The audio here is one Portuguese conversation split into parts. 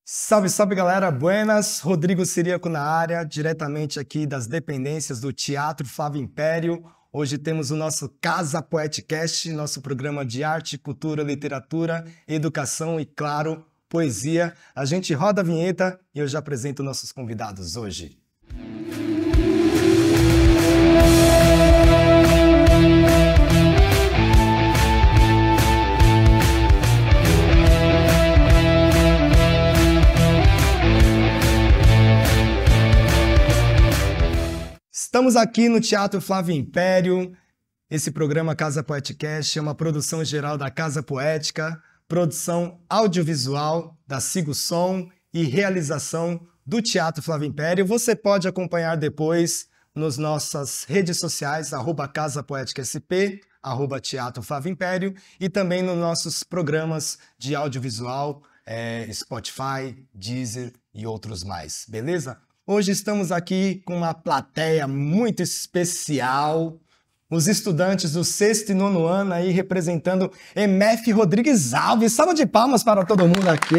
Salve, salve galera, buenas, Rodrigo Ciríaco na área, diretamente aqui das dependências do Teatro Flávio Império. Hoje temos o nosso Casa Poeticast, nosso programa de arte, cultura, literatura, educação e, claro, poesia. A gente roda a vinheta e eu já apresento nossos convidados hoje. Estamos aqui no Teatro Flávio Império. Esse programa Casa Poeticast é uma produção geral da Casa Poética, produção audiovisual da Sigo Som e realização do Teatro Flávio Império. Você pode acompanhar depois nas nossas redes sociais, @CasaPoéticaSP, @Teatro Flávio Império, e também nos nossos programas de audiovisual, Spotify, Deezer e outros mais, beleza? Hoje estamos aqui com uma plateia muito especial, os estudantes do sexto e nono ano aí representando MF Rodrigues Alves. Salva de palmas para todo mundo aqui!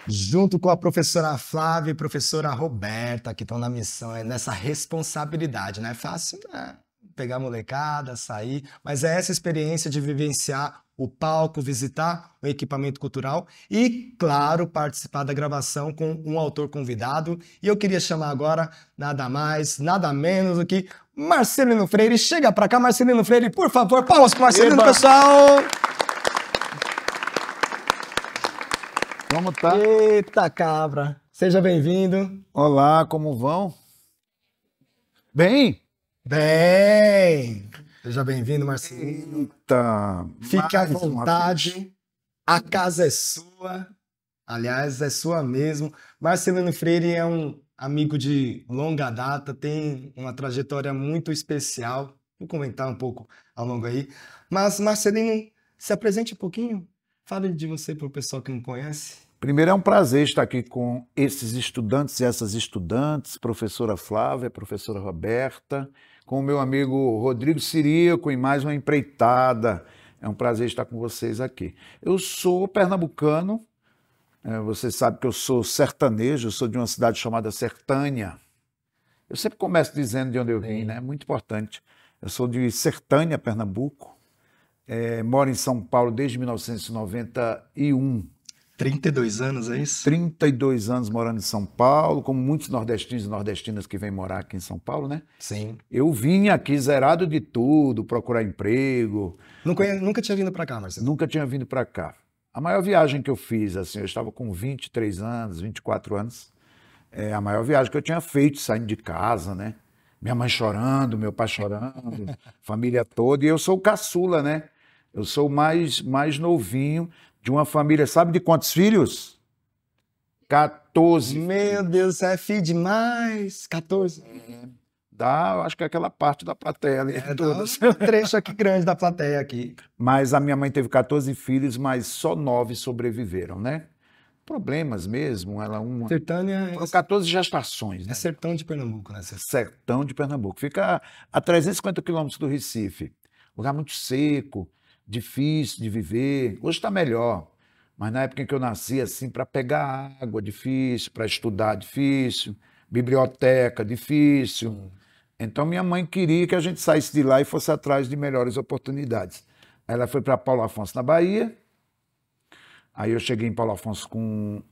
Junto com a professora Flávia e professora Roberta, que estão na missão, nessa responsabilidade. Não é fácil, né? Pegar a molecada, sair, mas é essa experiência de vivenciar o palco, visitar o equipamento cultural e, claro, participar da gravação com um autor convidado. E eu queria chamar agora nada mais, nada menos do que Marcelino Freire. Chega pra cá, Marcelino Freire, por favor. Palmas pro Marcelino, pessoal! Como tá? Eita cabra! Seja bem-vindo. Olá, como vão? Bem? Bem! Seja bem-vindo, Marcelino. Eita! Fique à vontade. A casa é sua. Aliás, é sua mesmo. Marcelino Freire é um amigo de longa data, tem uma trajetória muito especial. Vou comentar um pouco ao longo aí. Mas, Marcelino, se apresente um pouquinho. Fale de você para o pessoal que não conhece. Primeiro, é um prazer estar aqui com esses estudantes e essas estudantes, professora Flávia, professora Roberta, com o meu amigo Rodrigo Ciríaco, em mais uma empreitada. É um prazer estar com vocês aqui. Eu sou pernambucano, você sabe que eu sou sertanejo, eu sou de uma cidade chamada Sertânia. Eu sempre começo dizendo de onde eu vim, né? Muito importante. Eu sou de Sertânia, Pernambuco, moro em São Paulo desde 1991. 32 anos, é isso? 32 anos morando em São Paulo, como muitos nordestinos e nordestinas que vêm morar aqui em São Paulo, né? Sim. Eu vim aqui zerado de tudo, procurar emprego. Nunca tinha vindo para cá, Marcelo? Nunca tinha vindo para cá. A maior viagem que eu fiz, assim, eu estava com 23 anos, 24 anos, a maior viagem que eu tinha feito, saindo de casa, né? Minha mãe chorando, meu pai chorando, família toda, e eu sou o caçula, né? Eu sou o mais novinho de uma família, sabe de quantos filhos? 14. Meu Deus, é filho demais. 14. Eu acho que é aquela parte da plateia ali. Todas. Um trecho aqui grande da plateia aqui. Mas a minha mãe teve 14 filhos, mas só 9 sobreviveram, né? Problemas mesmo, Sertânia foram 14 gestações, né? É sertão de Pernambuco, né? Sertão de Pernambuco. Fica a 350 quilômetros do Recife. Lugar muito seco, difícil de viver. Hoje está melhor, mas na época em que eu nasci, assim, para pegar água, difícil, para estudar, difícil, biblioteca, difícil. Então minha mãe queria que a gente saísse de lá e fosse atrás de melhores oportunidades. Aí ela foi para Paulo Afonso, na Bahia. Aí eu cheguei em Paulo Afonso com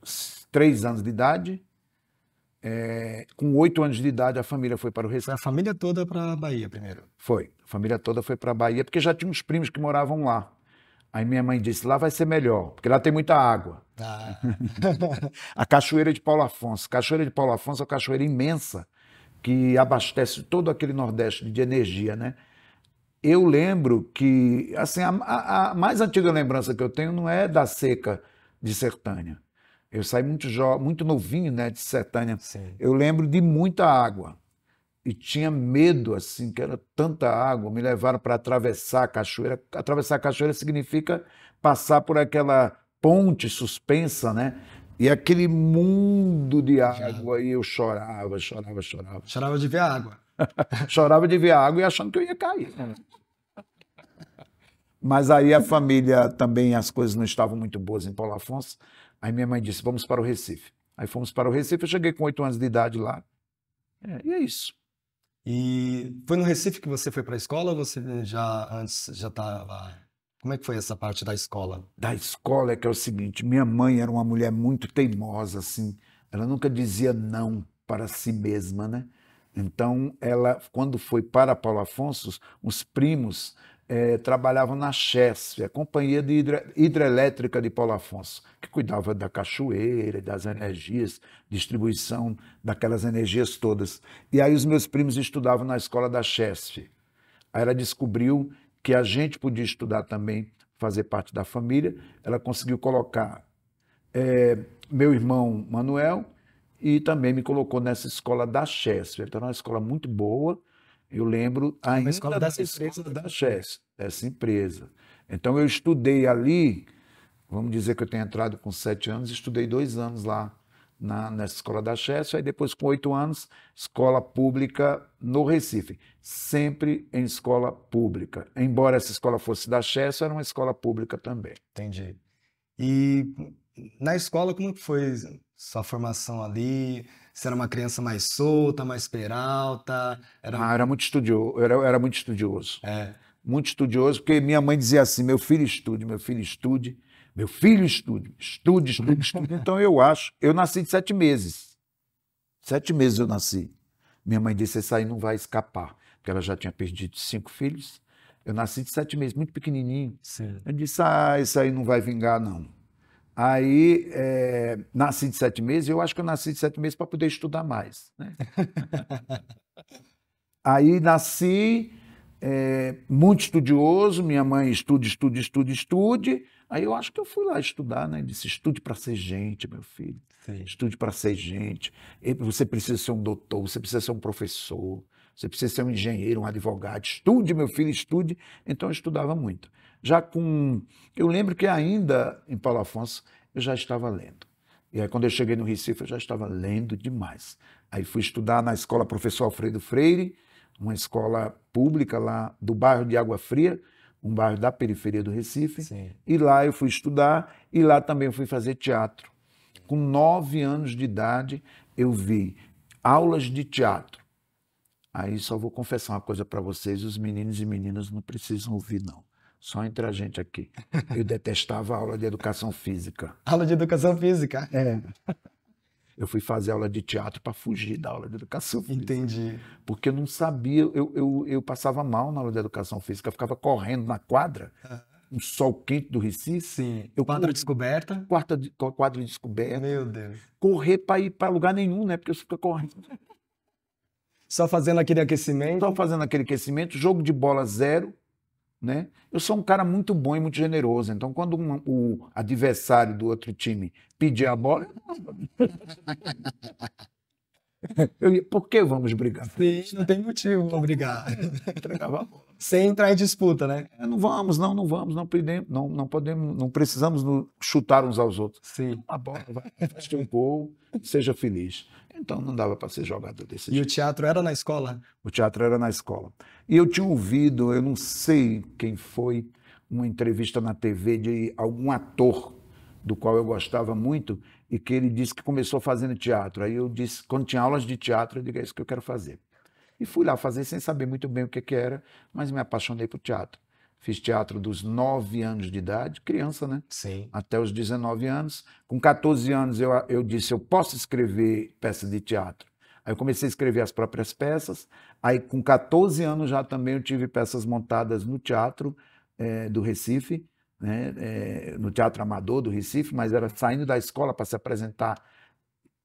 3 anos de idade. Com 8 anos de idade, a família foi para o Recife. Foi a família toda para a Bahia primeiro? Foi. A família toda foi para a Bahia, porque já tinha uns primos que moravam lá. Aí minha mãe disse, lá vai ser melhor, porque lá tem muita água. A Cachoeira de Paulo Afonso. Cachoeira de Paulo Afonso é uma cachoeira imensa que abastece todo aquele Nordeste de energia, né? Eu lembro que, assim, a mais antiga lembrança que eu tenho não é da seca de Sertânia. Eu saí muito novinho, né, de Sertânia. Sim. Eu lembro de muita água. E tinha medo, assim, que era tanta água. Me levaram para atravessar a cachoeira. Atravessar a cachoeira significa passar por aquela ponte suspensa, né? E aquele mundo de água. E eu chorava. Chorava de ver a água. Chorava de ver a água e achando que eu ia cair. Mas aí a família também, as coisas não estavam muito boas em Paulo Afonso. Aí minha mãe disse, vamos para o Recife. Aí fomos para o Recife, eu cheguei com 8 anos de idade lá. E é isso. E foi no Recife que você foi para a escola ou você já antes já estava... Como é que foi essa parte da escola? Da escola é que é o seguinte, minha mãe era uma mulher muito teimosa, assim. Ela nunca dizia não para si mesma, né? Então, ela, quando foi para Paulo Afonso, os primos trabalhavam na Chesf, a Companhia de Hidrelétrica de Paulo Afonso, que cuidava da cachoeira, das energias, distribuição daquelas energias todas. E aí os meus primos estudavam na escola da Chesf. Aí ela descobriu que a gente podia estudar também, fazer parte da família. Ela conseguiu colocar meu irmão Manuel e também me colocou nessa escola da Chesf. Então, era uma escola muito boa. Eu lembro ainda escola da dessa escola empresa da Chesf, dessa empresa. Então, eu estudei ali, vamos dizer que eu tenho entrado com 7 anos, estudei 2 anos lá nessa escola da Chesf, aí depois com 8 anos, escola pública no Recife, sempre em escola pública. Embora essa escola fosse da Chesf, era uma escola pública também. Entendi. E na escola, como que foi sua formação ali? Você era uma criança mais solta, mais peralta? Era... Era muito estudioso, era muito estudioso. É, Muito estudioso, porque minha mãe dizia assim, meu filho estude, meu filho estude, meu filho estude, estude, estude, estude. Então eu nasci de 7 meses. 7 meses eu nasci. Minha mãe disse, esse aí não vai escapar, porque ela já tinha perdido 5 filhos. Eu nasci de 7 meses, muito pequenininho. sim. Eu disse, isso aí não vai vingar, não. Aí, nasci de 7 meses, eu acho que eu nasci de 7 meses para poder estudar mais, né? Aí nasci muito estudioso, minha mãe estude, estude, estude, estude. Aí eu acho que eu fui lá estudar, né? Disse, estude para ser gente, meu filho. Sim. Estude para ser gente. Você precisa ser um doutor, você precisa ser um professor, você precisa ser um engenheiro, um advogado. Estude, meu filho, estude. Então eu estudava muito. Eu lembro que ainda em Paulo Afonso eu já estava lendo. E aí quando eu cheguei no Recife eu já estava lendo demais. Aí fui estudar na escola Professor Alfredo Freire, uma escola pública lá do bairro de Água Fria, um bairro da periferia do Recife. Sim. E lá eu fui estudar e lá também eu fui fazer teatro. Com 9 anos de idade, eu vi aulas de teatro. Aí só vou confessar uma coisa para vocês, os meninos e meninas não precisam ouvir, não. Só entre a gente aqui. Eu detestava a aula de educação física. Aula de educação física. Eu fui fazer aula de teatro para fugir da aula de educação física. Entendi. Porque eu não sabia, eu passava mal na aula de educação física, eu ficava correndo na quadra, um sol quente do Recife. Sim. Eu Quadra descoberta. quadra descoberta. Meu Deus. Correr para ir para lugar nenhum, né? Porque eu fico correndo. Só fazendo aquele aquecimento. Só fazendo aquele aquecimento, jogo de bola zero, né? Eu sou um cara muito bom e muito generoso. Então, quando o adversário do outro time pedir a bola, por que vamos brigar? Sim, não tem motivo para brigar. Entregava a bola. Sem entrar em disputa, né? Não vamos, não vamos, não podemos, não precisamos chutar uns aos outros. Sim. A bola vai, faz teu gol, seja feliz. Então não dava para ser jogador desse E jeito. o teatro era na escola? O teatro era na escola. E eu tinha ouvido, eu não sei quem foi, uma entrevista na TV de algum ator do qual eu gostava muito e que ele disse que começou fazendo teatro. Aí eu disse, quando tinha aulas de teatro, eu digo, é isso que eu quero fazer. E fui lá fazer sem saber muito bem o que era, mas me apaixonei por teatro. Fiz teatro dos 9 anos de idade, criança, né? Sim. Até os 19 anos. Com 14 anos eu disse, eu posso escrever peças de teatro. Aí eu comecei a escrever as próprias peças. Aí com 14 anos já também eu tive peças montadas no teatro do Recife, né? No Teatro Amador do Recife, mas era saindo da escola para se apresentar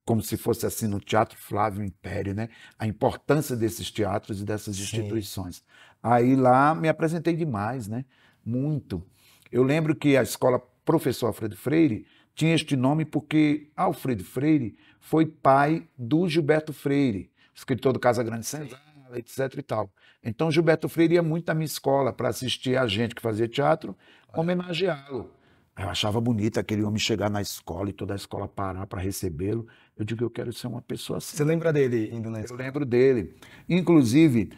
como se fosse assim no Teatro Flávio Império, né? A importância desses teatros e dessas instituições. Aí lá me apresentei demais, né? Muito. Eu lembro que a escola Professor Alfredo Freire tinha este nome porque Alfredo Freire foi pai do Gilberto Freire, escritor do Casa Grande Senzala, etc. e tal. Então Gilberto Freire ia muito à minha escola para assistir a gente que fazia teatro, homenageá-lo. Eu achava bonito aquele homem chegar na escola e toda a escola parar para recebê-lo. Eu digo, eu quero ser uma pessoa assim. Você lembra dele indo na Eu escola? lembro dele. Inclusive,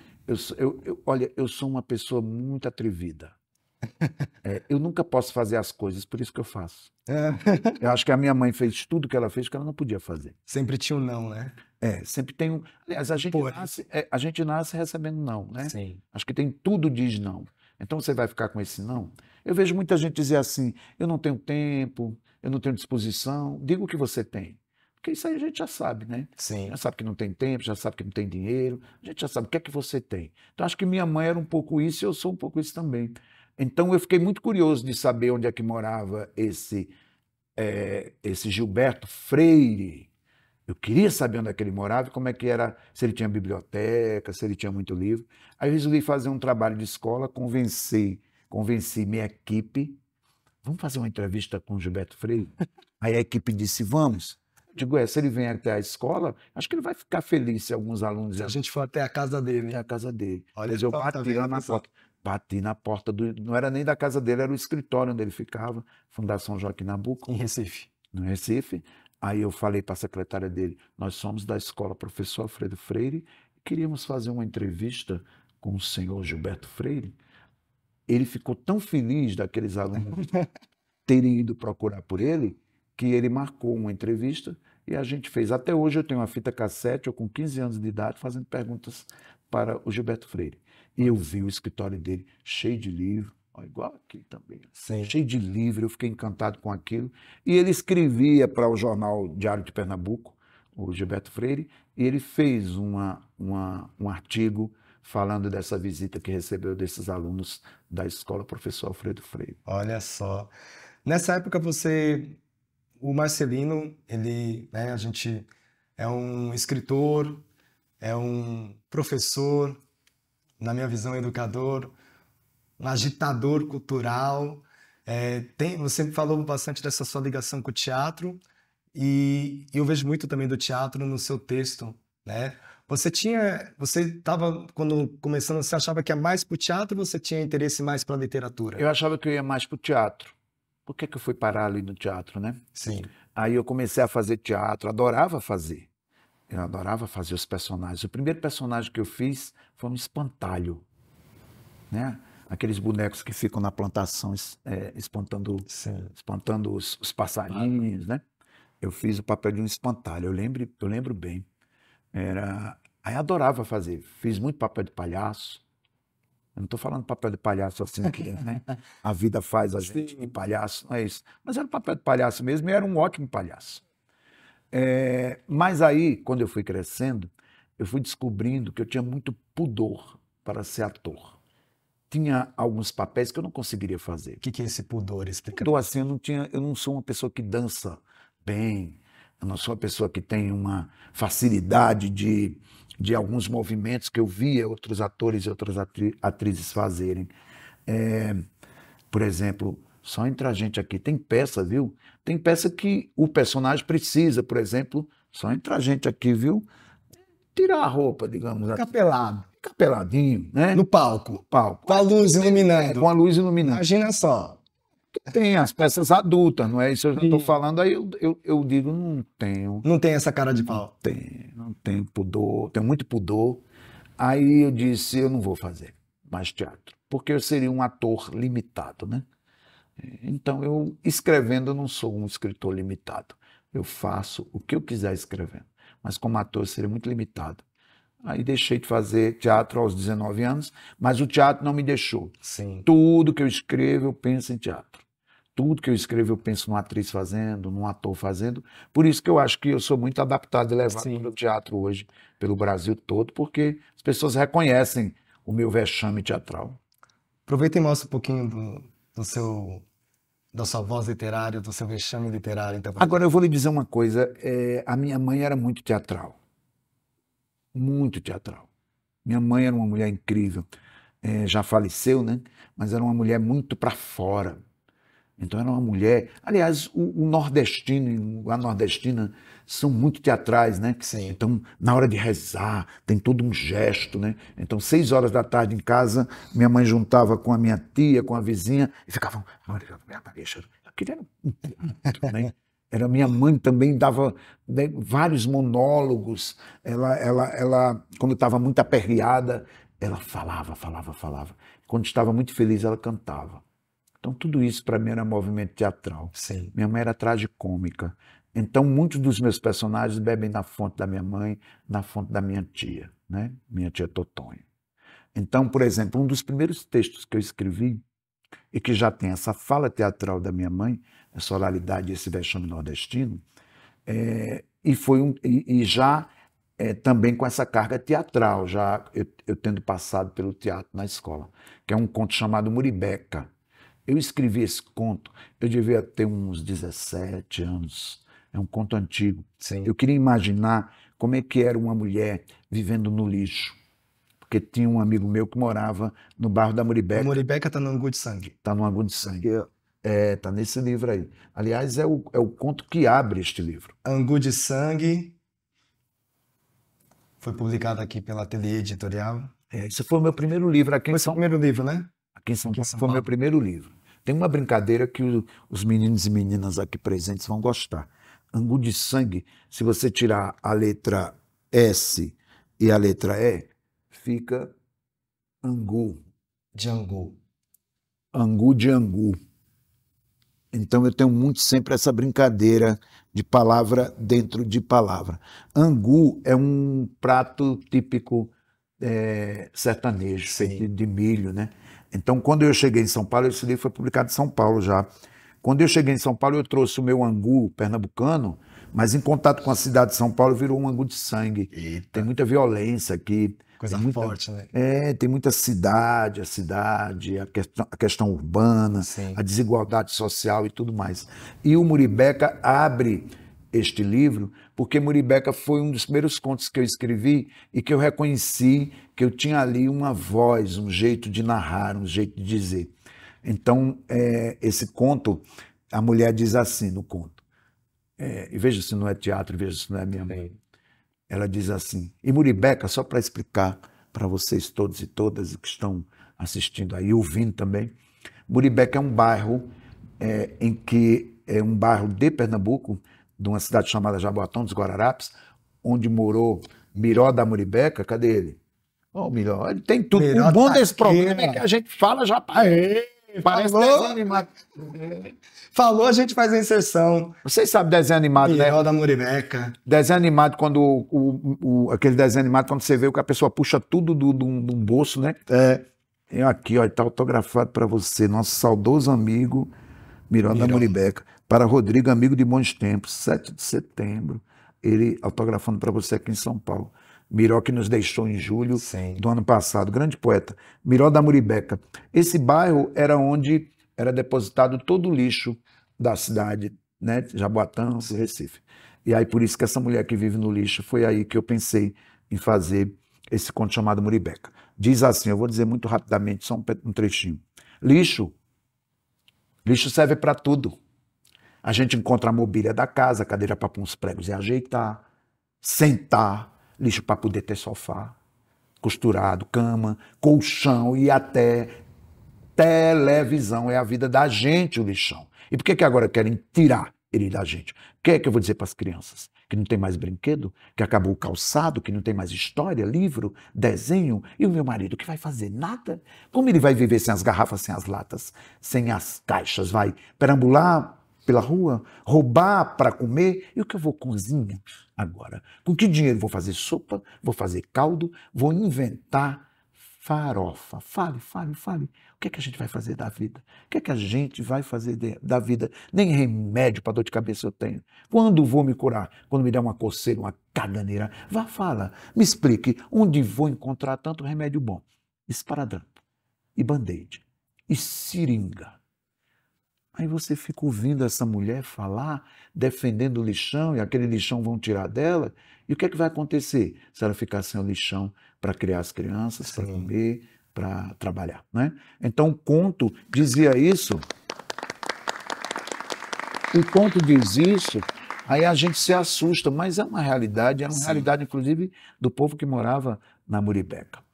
olha, eu sou uma pessoa muito atrevida. Eu nunca posso fazer as coisas, por isso que eu faço. É. Eu acho que a minha mãe fez tudo que ela fez que ela não podia fazer. Sempre tinha um não, né? Sempre tem um. Aliás, Pô, a gente nasce recebendo não, né? sim. Acho que tem tudo diz não. Então você vai ficar com esse não. Eu vejo muita gente dizer assim: eu não tenho tempo, eu não tenho disposição. Diga o que você tem. Porque isso aí a gente já sabe, né? Sim. Já sabe que não tem tempo, já sabe que não tem dinheiro, a gente já sabe o que é que você tem. Então acho que minha mãe era um pouco isso e eu sou um pouco isso também. Então eu fiquei muito curioso de saber onde é que morava esse Gilberto Freire. Eu queria saber onde é que ele morava e como é que era, se ele tinha biblioteca, se ele tinha muito livro. Aí eu resolvi fazer um trabalho de escola, convenci minha equipe, vamos fazer uma entrevista com o Gilberto Freire? Aí a equipe disse, vamos. Eu digo, se ele vem até a escola, acho que ele vai ficar feliz se alguns alunos... Se a gente for até a casa dele. É a casa dele. Olha Mas eu só, tá bati vendo, lá na pessoal? porta. Bati na porta não era nem da casa dele, era o escritório onde ele ficava, Fundação Joaquim Nabuco, Em Recife. no Recife. Aí eu falei para a secretária dele, nós somos da escola Professor Alfredo Freire, queríamos fazer uma entrevista com o senhor Gilberto Freire. Ele ficou tão feliz daqueles alunos terem ido procurar por ele, que ele marcou uma entrevista e a gente fez. Até hoje eu tenho uma fita cassete, eu com 15 anos de idade, fazendo perguntas para o Gilberto Freire. E eu vi o escritório dele cheio de livro, ó, igual aqui também, Sim. cheio de livro, eu fiquei encantado com aquilo. E ele escrevia para o jornal Diário de Pernambuco, o Gilberto Freire, e ele fez um artigo falando dessa visita que recebeu desses alunos da escola Professor Alfredo Freire. Olha só. Nessa época o Marcelino, ele, né, a gente é um escritor, é um professor, na minha visão, educador, um agitador cultural. Você falou bastante dessa sua ligação com o teatro e eu vejo muito também do teatro no seu texto, né? Você estava, quando começando, você achava que é mais para o teatro ou você tinha interesse mais para a literatura? Eu achava que eu ia mais para o teatro. Por que eu fui parar ali no teatro, né? Sim. Aí eu comecei a fazer teatro, adorava fazer. Eu adorava fazer os personagens. O primeiro personagem que eu fiz foi um espantalho, né? Aqueles bonecos que ficam na plantação espantando os passarinhos, né? Eu fiz o papel de um espantalho, eu lembro bem. Aí adorava fazer. Fiz muito papel de palhaço. Eu não estou falando papel de palhaço assim que, né? A vida faz a gente de palhaço, não é isso. Mas era um papel de palhaço mesmo e era um ótimo palhaço. Mas aí, quando eu fui crescendo, eu fui descobrindo que eu tinha muito pudor para ser ator. Tinha alguns papéis que eu não conseguiria fazer. O que é esse pudor? Explica. Pudor assim, eu não sou uma pessoa que dança bem, eu não sou uma pessoa que tem uma facilidade de alguns movimentos que eu via outros atores e outras atrizes fazerem. Por exemplo, só entre a gente aqui, tem peça, viu? Tem peça que o personagem precisa, por exemplo, só entre a gente aqui, viu? Tirar a roupa, digamos assim. Capelado. Capeladinho, né? No palco. Palco. Com a luz iluminando. Com a luz iluminando. Imagina só. Tem as peças adultas, não é isso? Eu já estou falando, aí eu digo, não tenho. Não tem essa cara de pau. Não tenho pudor, tenho muito pudor. Aí eu disse, eu não vou fazer mais teatro, porque eu seria um ator limitado, né? Então, escrevendo, eu não sou um escritor limitado. Eu faço o que eu quiser escrevendo, mas como ator eu seria muito limitado. Aí deixei de fazer teatro aos 19 anos, mas o teatro não me deixou. Sim. Tudo que eu escrevo, eu penso em teatro. Tudo que eu escrevo, eu penso numa atriz fazendo, num ator fazendo. Por isso que eu acho que eu sou muito adaptado e levado pelo teatro hoje, pelo Brasil todo, porque as pessoas reconhecem o meu vexame teatral. Aproveita e mostra um pouquinho da sua voz literária, do seu vexame literário. Então. Agora, eu vou lhe dizer uma coisa. A minha mãe era muito teatral. Muito teatral. Minha mãe era uma mulher incrível. Já faleceu, né? Mas era uma mulher muito para fora. Então era uma mulher... Aliás, o nordestino e a nordestina são muito teatrais, né? Sim. Então, na hora de rezar, tem todo um gesto, né? Então, 6 horas da tarde em casa, minha mãe juntava com a minha tia, com a vizinha, e ficavam... Aquilo era um teatro, né? Era minha mãe também dava, né, vários monólogos. Ela quando estava muito aperreada, ela falava. Quando estava muito feliz, ela cantava. Então, tudo isso para mim era movimento teatral. Sim. Minha mãe era tragicômica. Então, muitos dos meus personagens bebem na fonte da minha mãe, na fonte da minha tia, né? Minha tia Totonha. Então, por exemplo, um dos primeiros textos que eu escrevi, e que já tem essa fala teatral da minha mãe, essa oralidade, esse vexame nordestino, e já também com essa carga teatral, já eu tendo passado pelo teatro na escola, que é um conto chamado Muribeca. Eu escrevi esse conto, eu devia ter uns 17 anos, é um conto antigo. Sim. Eu queria imaginar como é que era uma mulher vivendo no lixo, porque tinha um amigo meu que morava no bairro da A Muribeca. Muribeca tá no Angu de Sangue. Está no Angu de Sangue. Está nesse livro aí. Aliás, é o conto que abre este livro. Angu de Sangue. Foi publicado aqui pela Ateliê Editorial. Esse foi o meu primeiro livro aqui Foi em seu São primeiro livro, né? Aqui em São Aqui em Paulo São foi o meu Paulo. primeiro livro. Tem uma brincadeira que os meninos e meninas aqui presentes vão gostar. Angu de Sangue, se você tirar a letra S e a letra E, fica Angu. De Angu. Angu de Angu. Então eu tenho muito sempre essa brincadeira de palavra dentro de palavra. Angu é um prato típico sertanejo, Sim. feito de milho, né? Então, quando eu cheguei em São Paulo, esse livro foi publicado em São Paulo já. Quando eu cheguei em São Paulo, eu trouxe o meu angu pernambucano, mas em contato com a cidade de São Paulo, virou um angu de sangue. Eita. Tem muita violência aqui. Coisa tem muita, forte, né? tem muita cidade, a questão urbana, Sim. a desigualdade social e tudo mais. E o Muribeca abre este livro porque Muribeca foi um dos primeiros contos que eu escrevi e que eu reconheci que eu tinha ali uma voz, um jeito de narrar, um jeito de dizer. Então, esse conto, a mulher diz assim no conto, e veja se não é teatro, veja se não é minha mãe. Ela diz assim, e Muribeca, só para explicar para vocês todos e todas que estão assistindo aí, ouvindo também, Muribeca é um bairro em que é um bairro de Pernambuco, de uma cidade chamada Jaboatão dos Guararapes, onde morou Miró da Muribeca. Cadê ele? Oh, Miró, ele tem tudo. Miró O bom tá desse aqui, programa é ó. que a gente fala já parece falou. desenho animado. Falou, a gente faz a inserção. Vocês sabem desenho animado, né? Miró da Muribeca. Desenho animado, quando aquele desenho animado, quando você vê que a pessoa puxa tudo de um bolso, né? Aqui, ó, está autografado para você, nosso saudoso amigo Miró da Muribeca. Para Rodrigo, amigo de bons tempos, 7 de setembro. Ele autografando para você aqui em São Paulo. Miró que nos deixou em julho do ano passado, grande poeta. Miró da Muribeca. Esse bairro era onde era depositado todo o lixo da cidade, né? Jaboatão, do Recife. E aí por isso que essa mulher que vive no lixo, foi aí que eu pensei em fazer esse conto chamado Muribeca. Diz assim, eu vou dizer muito rapidamente, só um trechinho. Lixo serve para tudo. A gente encontra a mobília da casa, cadeira para pôr uns pregos e ajeitar, sentar, lixo para poder ter sofá, costurado, cama, colchão e até televisão. É a vida da gente o lixão. E por que agora querem tirar ele da gente? O que é que eu vou dizer para as crianças? Que não tem mais brinquedo? Que acabou o calçado? Que não tem mais história, livro, desenho? E o meu marido que vai fazer nada? Como ele vai viver sem as garrafas, sem as latas, sem as caixas? Vai perambular pela rua, roubar para comer? E o que eu vou cozinhar agora? Com que dinheiro vou fazer sopa? Vou fazer caldo? Vou inventar farofa? Fale. O que é que a gente vai fazer da vida? O que é que a gente vai fazer da vida? Nem remédio para dor de cabeça eu tenho. Quando vou me curar? Quando me der uma coceira, uma caganeira? Fala. Me explique onde vou encontrar tanto remédio bom. Esparadrapo, e band-aid, e seringa. Aí você fica ouvindo essa mulher falar, defendendo o lixão, e aquele lixão vão tirar dela. E o que é que vai acontecer se ela ficar sem o lixão para criar as crianças, para comer, para trabalhar, né? Então o conto dizia isso. O conto diz isso, aí a gente se assusta, mas é uma realidade, realidade inclusive do povo que morava na Muribeca.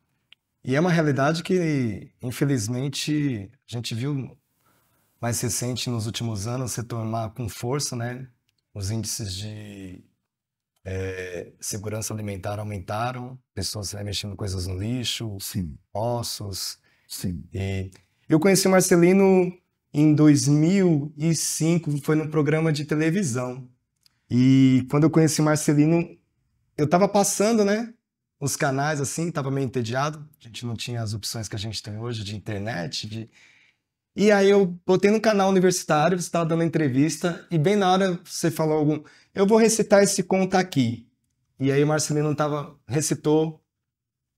E é uma realidade que, infelizmente, a gente viu mais recente nos últimos anos se tornar com força, né? Os índices de segurança alimentar aumentaram, pessoas mexendo coisas no lixo, Sim. ossos. Sim. E eu conheci o Marcelino em 2005, foi num programa de televisão. E quando eu conheci Marcelino, eu tava passando, né, os canais assim, tava meio entediado. A gente não tinha as opções que a gente tem hoje de internet. E aí eu botei no canal universitário, você estava dando entrevista, e bem na hora você falou algum... Eu vou recitar esse conto aqui. E aí o Marcelino recitou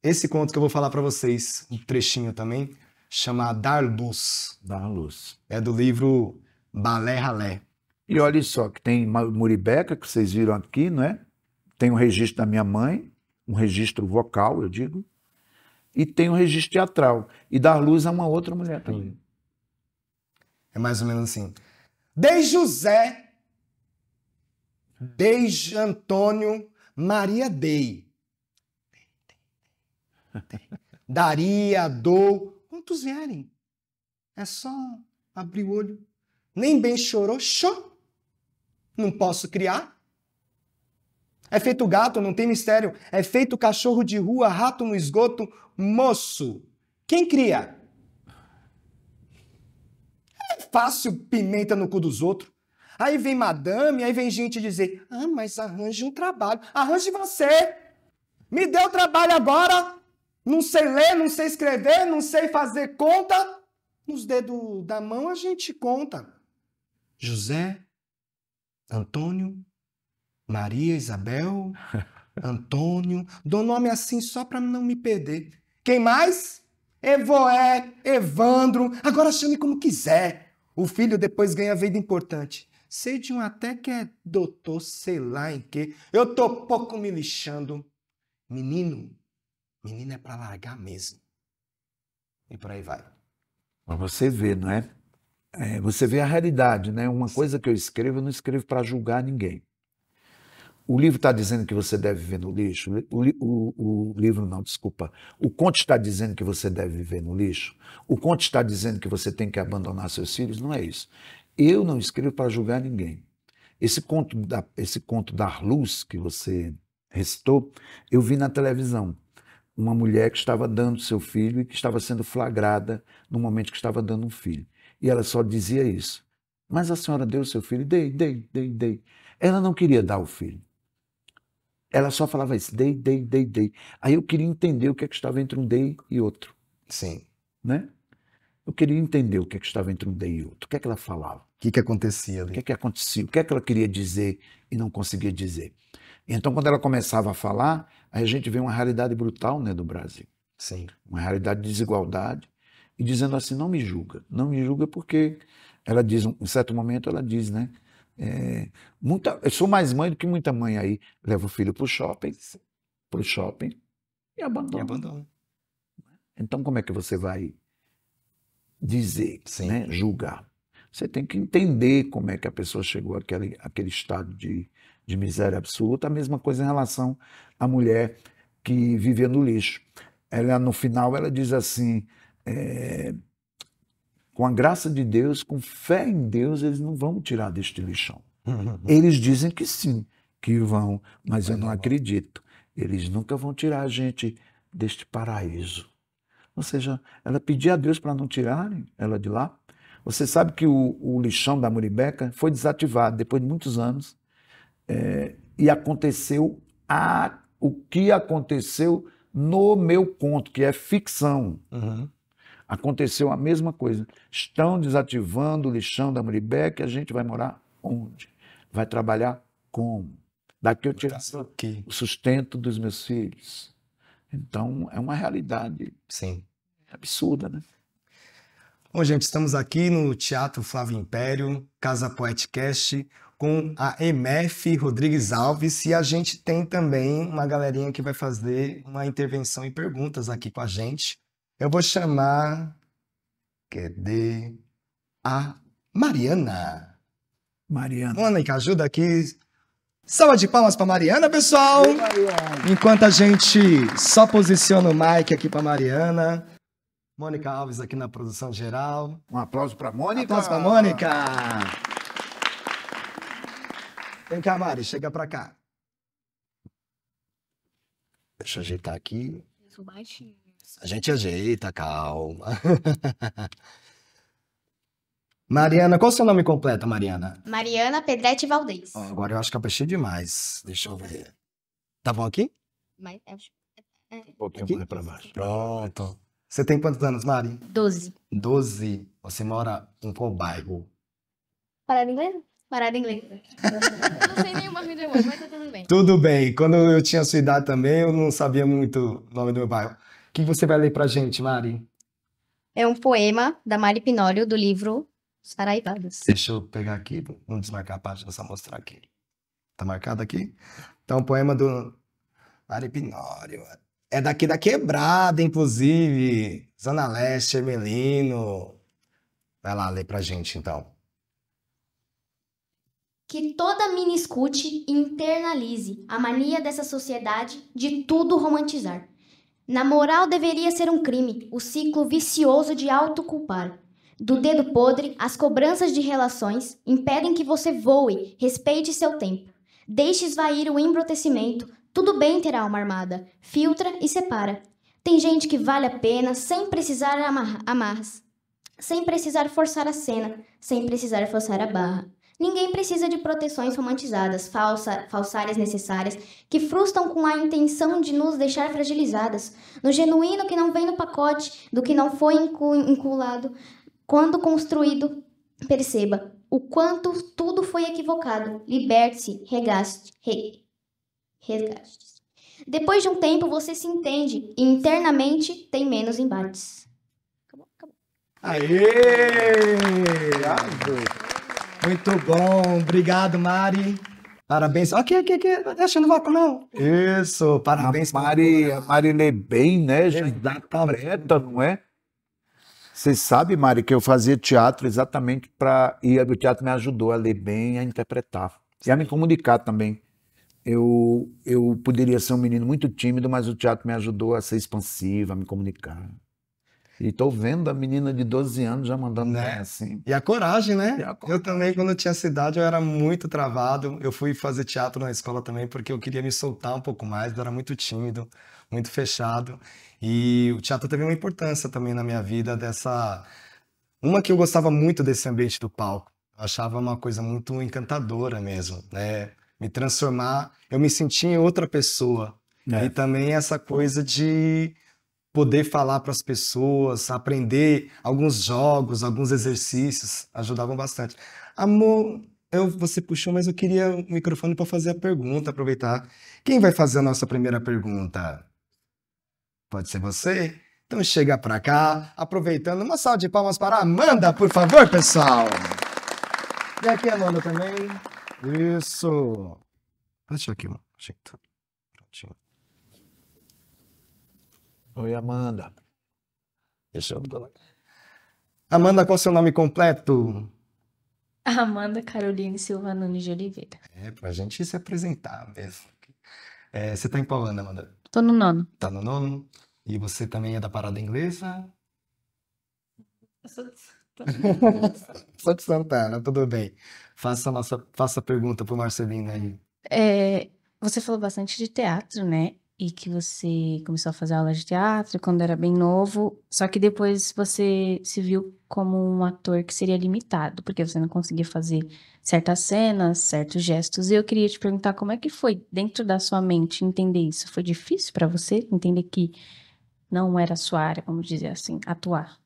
esse conto que eu vou falar para vocês, um trechinho também, chama Dar Luz. Dar luz. É do livro Balé Ralé. E olha só, que tem Muribeca, que vocês viram aqui, não é? Tem o registro da minha mãe, um registro vocal, eu digo, e tem um registro teatral. E Dar Luz é uma outra mulher também. É mais ou menos assim. Desde José, desde Antônio, Maria dei. Daria, dou. Quantos vierem? É só abrir o olho. Nem bem chorou, chorou. Não posso criar. É feito gato, não tem mistério. É feito cachorro de rua, rato no esgoto, moço. Quem cria? É fácil pimenta no cu dos outros. Aí vem madame, aí vem gente dizer, ah, mas arranje um trabalho. Arranje você. Me dê o trabalho agora. Não sei ler, não sei escrever, não sei fazer conta. Nos dedos da mão a gente conta. José, Antônio, Maria Isabel, Antônio. Dou nome assim só para não me perder. Quem mais? Evoé, Evandro. Agora chame como quiser. O filho depois ganha vida importante. Sei de um até que é doutor, sei lá em quê. Eu tô pouco me lixando. Menino é pra largar mesmo. E por aí vai. Mas você vê, não é? Você vê a realidade, né? Uma coisa que eu não escrevo para julgar ninguém. O livro está dizendo que você deve viver no lixo? O livro não, desculpa. O conto está dizendo que você deve viver no lixo? O conto está dizendo que você tem que abandonar seus filhos? Não é isso. Eu não escrevo para julgar ninguém. Esse conto Dar Luz, que você recitou, eu vi na televisão. Uma mulher que estava dando seu filho e que estava sendo flagrada no momento que estava dando um filho. E ela só dizia isso. Mas a senhora deu o seu filho? Dei. Ela não queria dar o filho. Ela só falava isso, dei. Aí eu queria entender o que é que estava entre um dei e outro. Sim. Né? Eu queria entender o que é que estava entre um dei e outro. O que é que ela falava? O que acontecia ali? O que acontecia? O que é que ela queria dizer e não conseguia dizer? Então, quando ela começava a falar, aí a gente vê uma realidade brutal, né, do Brasil. Sim. Uma realidade de desigualdade. E dizendo assim, não me julga porque ela diz, em certo momento ela diz, né, eu sou mais mãe do que muita mãe aí, leva o filho para o shopping e abandona. Então, como é que você vai dizer, né, julgar? Você tem que entender como é que a pessoa chegou àquele estado de miséria absoluta. A mesma coisa em relação à mulher que vivia no lixo. Ela, no final, ela diz assim, com a graça de Deus, com fé em Deus, eles não vão tirar deste lixão. Eles dizem que sim, que vão, mas eu não acredito. Eles nunca vão tirar a gente deste paraíso. Ou seja, ela pedia a Deus para não tirarem ela de lá. Você sabe que o lixão da Muribeca foi desativado depois de muitos anos e aconteceu o que aconteceu no meu conto, que é ficção. Aconteceu a mesma coisa. Estão desativando o lixão da Muribeca e a gente vai morar onde? Vai trabalhar como? Daqui eu tiro o sustento dos meus filhos. Então, é uma realidade absurda, né? Bom, gente, estamos aqui no Teatro Flávio Império, Casa Poetcast, com a MF Rodrigues Alves, e a gente tem também uma galerinha que vai fazer uma intervenção e perguntas aqui com a gente. Eu vou chamar... Cadê? A Mariana. Mônica, ajuda aqui. Salva de palmas para Mariana, pessoal! Enquanto a gente só posiciona o mic aqui para Mariana. Mônica Alves aqui na produção geral. Um aplauso para Mônica. Aplauso para Mônica. Vem cá, Mari, chega para cá. Deixa eu ajeitar aqui. Eu sou baixinha. A gente ajeita, calma. Mariana, qual o seu nome completo, Mariana? Mariana Pedretti Valdez. Ó, agora eu acho que eu abaixei demais. Deixa eu ver. Tá bom aqui? Mas, Um pouquinho Aqui? mais para baixo. Pronto. Você tem quantos anos, Mari? 12. 12. Você mora em qual bairro? Parada inglesa? Parada inglesa. Não sei nenhuma vida irmã, mas tá tudo bem. Tudo bem. Quando eu tinha sua idade também, eu não sabia muito o nome do meu bairro. O que você vai ler pra gente, Mari? É um poema da Mari Pinório, do livro Saraivadas. Deixa eu pegar aqui, vamos desmarcar a página, só mostrar aqui. Tá marcado aqui? Então, o poema do Mari Pinório. É daqui da Quebrada, inclusive. Zona Leste, Ermelino. Vai lá ler pra gente, então. Que toda mina escute e internalize a mania dessa sociedade de tudo romantizar. Na moral deveria ser um crime o ciclo vicioso de autoculpar. Do dedo podre, as cobranças de relações impedem que você voe, respeite seu tempo. Deixe esvair o embrutecimento, tudo bem ter a alma armada. Filtra e separa. Tem gente que vale a pena sem precisar amarras, sem precisar forçar a cena, sem precisar forçar a barra. Ninguém precisa de proteções romantizadas, falsárias necessárias, que frustram com a intenção de nos deixar fragilizadas. No genuíno que não vem no pacote, do que não foi inculado. Quando construído, perceba o quanto tudo foi equivocado. Liberte-se, resgaste. Depois de um tempo, você se entende e internamente tem menos embates. Acabou. Aê! Muito bom. Obrigado, Mari. Parabéns. Aqui. Não deixa no vácuo, não. Isso, parabéns. A Mari lê bem, né? Já Exatamente. interpreta, não é? Você sabe, Mari, que eu fazia teatro exatamente para... E o teatro me ajudou a ler bem e a interpretar. E a me comunicar também. Eu poderia ser um menino muito tímido, mas o teatro me ajudou a ser expansivo, a me comunicar. E estou vendo a menina de 12 anos já mandando Né? bem assim. E a coragem, né? E a coragem. Eu também, quando eu tinha essa idade, eu era muito travado. Eu fui fazer teatro na escola também porque eu queria me soltar um pouco mais. Eu era muito tímido, muito fechado. E o teatro teve uma importância também na minha vida dessa... Uma que eu gostava muito desse ambiente do palco. Eu achava uma coisa muito encantadora mesmo, né? Me transformar, eu me sentia em outra pessoa. É. E também essa coisa de poder falar para as pessoas, aprender alguns jogos, alguns exercícios, ajudavam bastante. Amor, você puxou, mas eu queria o microfone para fazer a pergunta, aproveitar. Quem vai fazer a nossa primeira pergunta? Pode ser você? Então chega para cá, aproveitando, uma salva de palmas para a Amanda, por favor, pessoal. E aqui a Amanda também. Isso. Deixa aqui, gente. Prontinho. Oi, Amanda. Deixa eu... Amanda, qual é o seu nome completo? Amanda Caroline Silva Nunes de Oliveira. É, pra gente se apresentar mesmo. Você tá em qual ano, Amanda? Tô no 9º. Tá no 9º? E você também é da parada inglesa? Sou de Santana, tudo bem. Faça a pergunta pro Marcelino aí. Você falou bastante de teatro, né? E que você começou a fazer aula de teatro quando era bem novo, só que depois você se viu como um ator que seria limitado, porque você não conseguia fazer certas cenas, certos gestos. E eu queria te perguntar como é que foi dentro da sua mente entender isso? Foi difícil para você entender que não era a sua área, vamos dizer assim, atuar?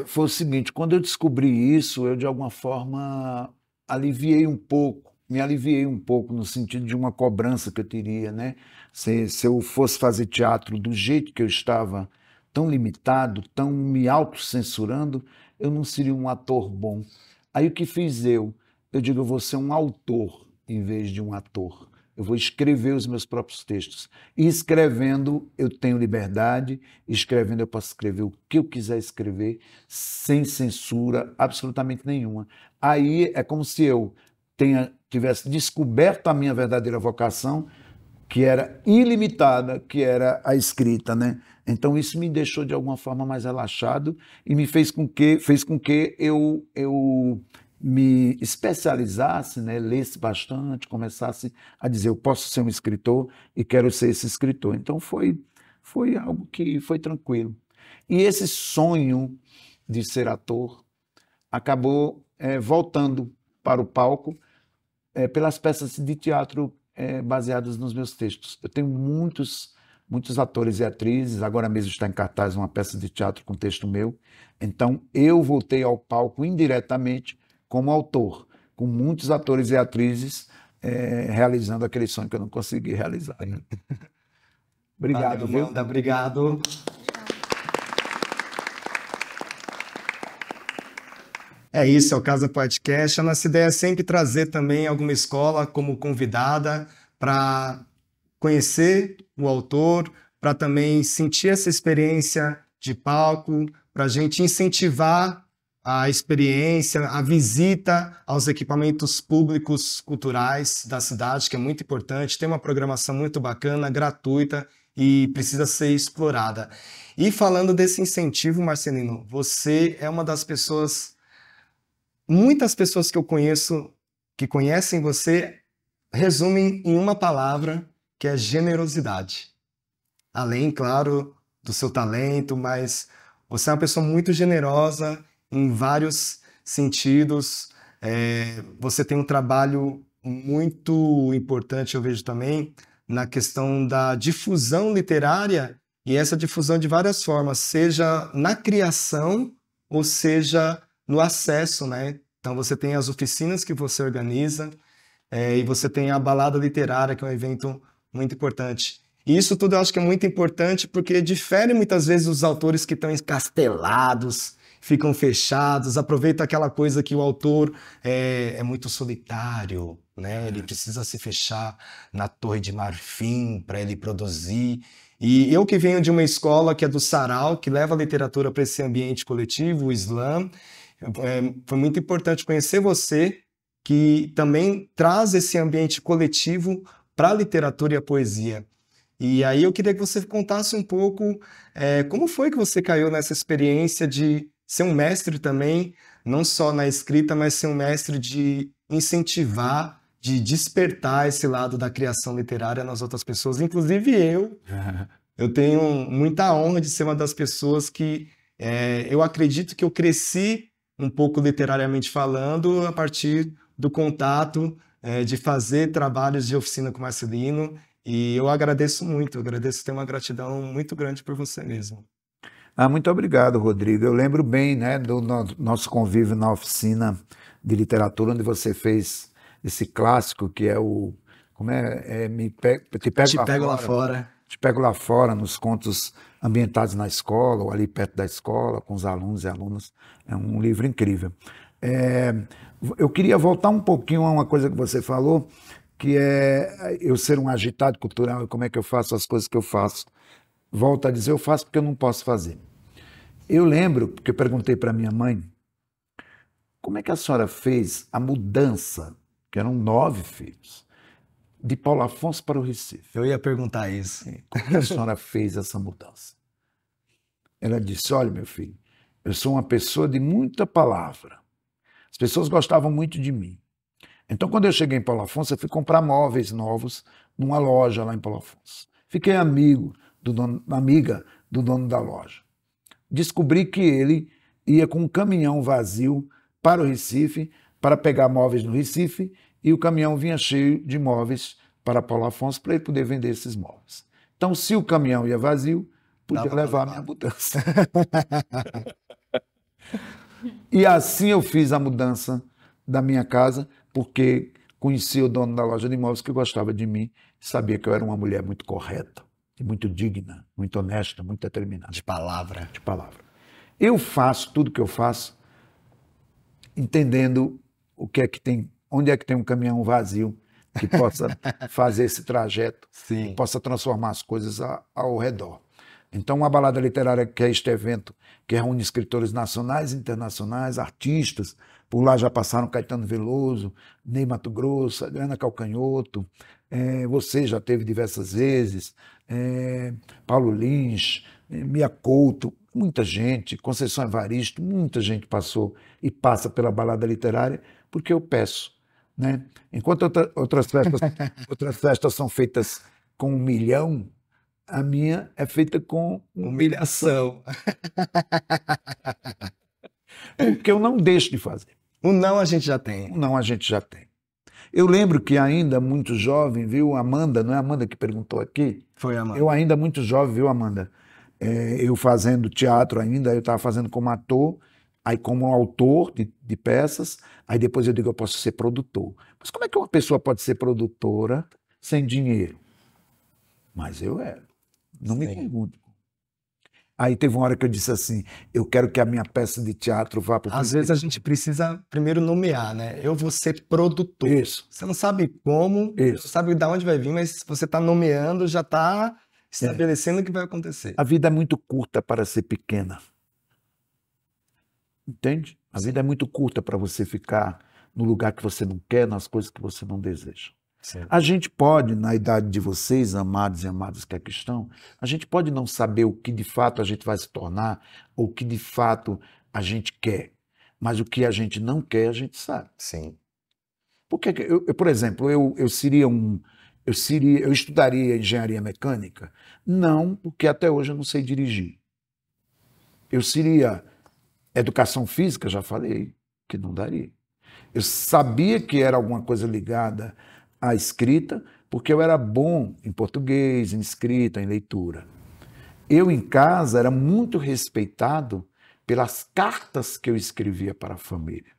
Foi o seguinte, quando eu descobri isso, eu de alguma forma me aliviei um pouco no sentido de uma cobrança que eu teria, né? Se eu fosse fazer teatro do jeito que eu estava, tão limitado, tão me autocensurando, eu não seria um ator bom. Aí o que fiz eu? Eu digo, eu vou ser um autor em vez de um ator. Eu vou escrever os meus próprios textos. E escrevendo, eu tenho liberdade. Escrevendo, eu posso escrever o que eu quiser escrever, sem censura absolutamente nenhuma. Aí é como se eu tivesse descoberto a minha verdadeira vocação, que era ilimitada, que era a escrita, né? Então isso me deixou de alguma forma mais relaxado e me fez com que eu me especializasse, né, lesse bastante, começasse a dizer, eu posso ser um escritor e quero ser esse escritor. Então foi algo que foi tranquilo. E esse sonho de ser ator, acabou voltando para o palco pelas peças de teatro baseadas nos meus textos. Eu tenho muitos atores e atrizes, agora mesmo está em cartaz uma peça de teatro com texto meu, então eu voltei ao palco indiretamente como autor, com muitos atores e atrizes realizando aquele sonho que eu não consegui realizar. Obrigado, Valeu, viu? Amanda, obrigado. É isso, é o Casa Podcast. A nossa ideia é sempre trazer também alguma escola como convidada para conhecer o autor, para também sentir essa experiência de palco, para a gente incentivar a experiência, a visita aos equipamentos públicos culturais da cidade, que é muito importante. Tem uma programação muito bacana, gratuita e precisa ser explorada. E falando desse incentivo, Marcelino, você é uma das pessoas... Muitas pessoas que eu conheço, que conhecem você, resumem em uma palavra, que é generosidade. Além, claro, do seu talento, mas você é uma pessoa muito generosa em vários sentidos. Você tem um trabalho muito importante, eu vejo também, na questão da difusão literária, e essa difusão de várias formas, seja na criação, ou seja no acesso, né? Então você tem as oficinas que você organiza e você tem a balada literária, que é um evento muito importante. E isso tudo eu acho que é muito importante porque difere muitas vezes os autores que estão encastelados, ficam fechados, aproveita aquela coisa que o autor é muito solitário, né? Ele precisa se fechar na Torre de Marfim para ele produzir. E eu que venho de uma escola que é do Sarau, que leva a literatura para esse ambiente coletivo, o slam, foi muito importante conhecer você, que também traz esse ambiente coletivo para a literatura e a poesia. E aí eu queria que você contasse um pouco como foi que você caiu nessa experiência de ser um mestre também, não só na escrita, mas ser um mestre de incentivar, de despertar esse lado da criação literária nas outras pessoas, inclusive eu tenho muita honra de ser uma das pessoas que eu acredito que eu cresci um pouco literariamente falando a partir do contato, de fazer trabalhos de oficina com Marcelino, e eu agradeço muito, tenho uma gratidão muito grande por você mesmo. Muito obrigado, Rodrigo. Eu lembro bem, né, do nosso convívio na oficina de literatura, onde você fez esse clássico que é o... Te Pego Lá Fora. Te Pego Lá Fora, nos contos ambientados na escola, ou ali perto da escola, com os alunos e alunas. É um livro incrível. Eu queria voltar um pouquinho a uma coisa que você falou, que é eu ser um agitado cultural e como é que eu faço as coisas que eu faço. Volto a dizer, eu faço porque eu não posso fazer. Eu lembro, porque eu perguntei para minha mãe, como é que a senhora fez a mudança, que eram 9 filhos, de Paulo Afonso para o Recife? Eu ia perguntar isso. Como a senhora fez essa mudança? Ela disse, olha, meu filho, eu sou uma pessoa de muita palavra. As pessoas gostavam muito de mim. Então, quando eu cheguei em Paulo Afonso, eu fui comprar móveis novos numa loja lá em Paulo Afonso. Fiquei amiga do dono da loja. Descobri que ele ia com um caminhão vazio para o Recife, para pegar móveis no Recife, e o caminhão vinha cheio de móveis para Paulo Afonso, para ele poder vender esses móveis. Então, se o caminhão ia vazio, podia levar a minha mudança. E assim eu fiz a mudança da minha casa, porque conheci o dono da loja de imóveis que gostava de mim, sabia que eu era uma mulher muito correta, muito digna, muito honesta, muito determinada. De palavra. De palavra. Eu faço tudo que eu faço entendendo o que é que tem, onde é que tem um caminhão vazio que possa fazer esse trajeto, Sim. que possa transformar as coisas ao redor. Então, uma balada literária, que é este evento que reúne escritores nacionais e internacionais, artistas, por lá já passaram Caetano Veloso, Ney Matogrosso, Adriana Calcanhoto, você já teve diversas vezes, Paulo Lins, Mia Couto, muita gente, Conceição Evaristo, muita gente passou e passa pela balada literária, porque eu peço. Né? Enquanto outras festas são feitas com 1 milhão, a minha é feita com humilhação. Porque eu não deixo de fazer. O não a gente já tem. O não a gente já tem. Eu lembro que ainda muito jovem, viu, Amanda, não é a Amanda que perguntou aqui? Foi, Amanda. Eu ainda muito jovem, viu, Amanda? Eu fazendo teatro ainda, eu estava fazendo como ator, aí como autor de peças, aí depois eu digo, eu posso ser produtor. Mas como é que uma pessoa pode ser produtora sem dinheiro? Mas eu era. Não me Sim. pergunte. Aí teve uma hora que eu disse assim, eu quero que a minha peça de teatro vá para o Às vezes a gente precisa primeiro nomear, né? Eu vou ser produtor. Isso. Você não sabe como, Isso. não sabe de onde vai vir, mas se você está nomeando, já está estabelecendo o que vai acontecer. A vida é muito curta para ser pequena. Entende? A vida é muito curta para você ficar no lugar que você não quer, nas coisas que você não deseja. Sim. A gente pode, na idade de vocês, amados e amadas que aqui estão, a gente pode não saber o que de fato a gente vai se tornar, ou o que de fato a gente quer. Mas o que a gente não quer, a gente sabe. Sim. Porque, por exemplo, eu estudaria engenharia mecânica? Não, porque até hoje eu não sei dirigir. Eu seria educação física, já falei, que não daria. Eu sabia que era alguma coisa ligada à escrita, porque eu era bom em português, em escrita, em leitura. Eu, em casa, era muito respeitado pelas cartas que eu escrevia para a família.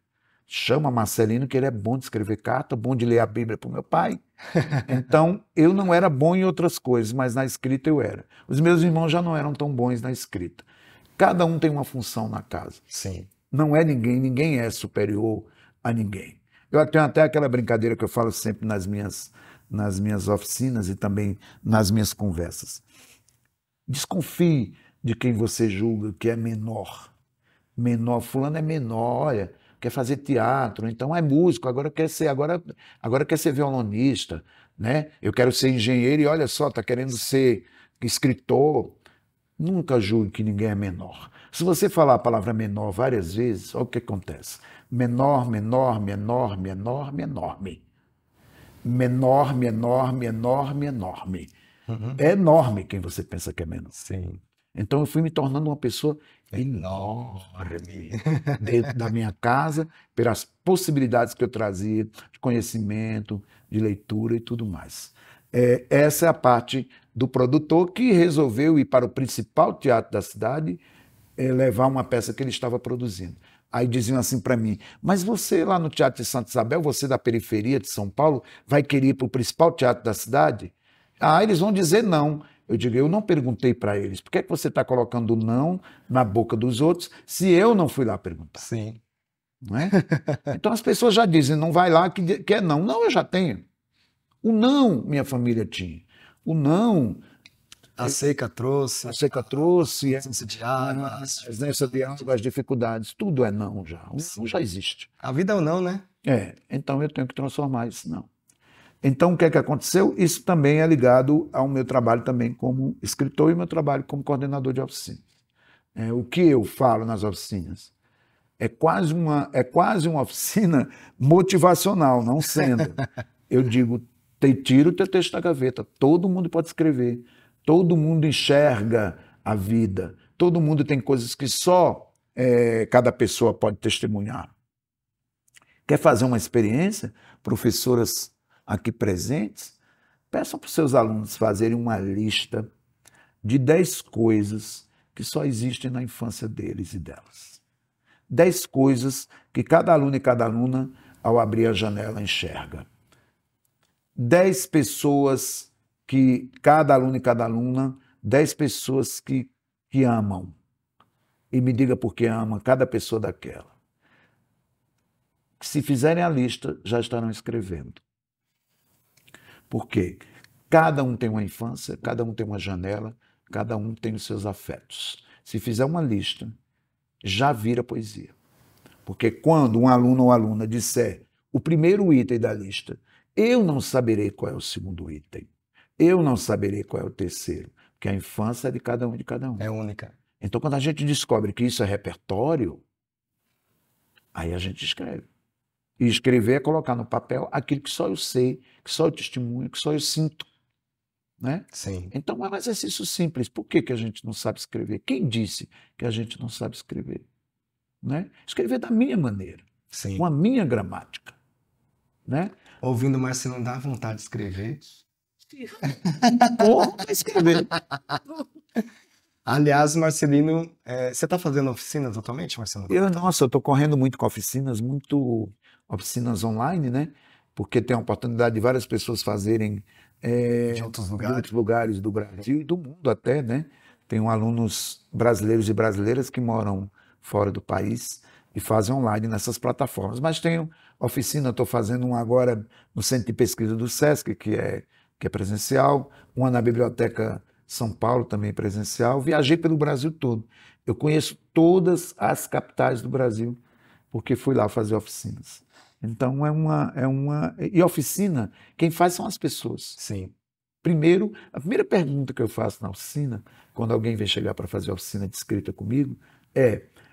Chama Marcelino que ele é bom de escrever carta, bom de ler a Bíblia para o meu pai. Então, eu não era bom em outras coisas, mas na escrita eu era. Os meus irmãos já não eram tão bons na escrita. Cada um tem uma função na casa. Sim. Não é ninguém é superior a ninguém. Eu tenho até aquela brincadeira que eu falo sempre nas minhas oficinas e também nas minhas conversas. Desconfie de quem você julga que é menor. Menor, fulano é menor, olha, quer fazer teatro, então é músico, agora quer ser violonista, né? Eu quero ser engenheiro e olha só, está querendo ser escritor. Nunca julgue que ninguém é menor. Se você falar a palavra menor várias vezes, olha o que acontece. Menor, enorme, enorme, enorme, enorme. Enorme, enorme, enorme, enorme. É enorme quem você pensa que é menor. Sim. Então eu fui me tornando uma pessoa enorme dentro da minha casa, pelas possibilidades que eu trazia de conhecimento, de leitura e tudo mais. Essa é a parte do produtor que resolveu ir para o principal teatro da cidade levar uma peça que ele estava produzindo. Aí diziam assim para mim, mas você lá no Teatro de Santa Isabel, você da periferia de São Paulo, vai querer ir para o principal teatro da cidade? Ah, eles vão dizer não. Eu digo, eu não perguntei para eles, por que é que você está colocando não na boca dos outros se eu não fui lá perguntar? Sim. Não é? Então as pessoas já dizem, não vai lá que é não. Não, eu já tenho. O não, minha família tinha. O não, A seca trouxe. a seca trouxe, A ausência de água. a ausência de água, as dificuldades, tudo é não já. O não já existe. A vida é o não, né? Então eu tenho que transformar isso não. Então o que é que aconteceu? Isso também é ligado ao meu trabalho também como escritor e meu trabalho como coordenador de oficinas. O que eu falo nas oficinas é quase uma oficina motivacional, não sendo. Eu digo, tira o teu texto da gaveta, todo mundo pode escrever, todo mundo enxerga a vida, todo mundo tem coisas que só cada pessoa pode testemunhar. Quer fazer uma experiência? Professoras aqui presentes, peçam para os seus alunos fazerem uma lista de 10 coisas que só existem na infância deles e delas. 10 coisas que cada aluno e cada aluna, ao abrir a janela, enxerga. 10 pessoas que cada aluno e cada aluna, 10 pessoas que amam. E me diga por que ama cada pessoa daquela. Se fizerem a lista, já estarão escrevendo. Por quê? Cada um tem uma infância, cada um tem uma janela, cada um tem os seus afetos. Se fizer uma lista, já vira poesia. Porque quando um aluno ou aluna disser o primeiro item da lista, eu não saberei qual é o segundo item. Eu não saberei qual é o terceiro. Porque a infância é de cada um e de cada um. É única. Então, quando a gente descobre que isso é repertório, aí a gente escreve. E escrever é colocar no papel aquilo que só eu sei, que só eu testemunho, que só eu sinto. Né? Sim. Então é um exercício simples. Por que a gente não sabe escrever? Quem disse que a gente não sabe escrever? né? Escrever da minha maneira, Sim. com a minha gramática, né? Ouvindo Marcelino dá vontade de escrever. Ou escrever. Aliás, Marcelino, você está fazendo oficinas atualmente, Marcelino? Nossa, eu estou correndo muito com oficinas online, né? Porque tem a oportunidade de várias pessoas fazerem De outros de lugares. outros lugares do Brasil e do mundo até, né? Tenho alunos brasileiros e brasileiras que moram fora do país e fazem online nessas plataformas. Mas tenho oficina, estou fazendo uma agora no Centro de Pesquisa do SESC, que é presencial, uma na Biblioteca São Paulo, também presencial. Viajei pelo Brasil todo. Eu conheço todas as capitais do Brasil, porque fui lá fazer oficinas. Então, E oficina, quem faz são as pessoas. Sim. Primeiro, a primeira pergunta que eu faço na oficina, quando alguém vem chegar para fazer oficina de escrita comigo,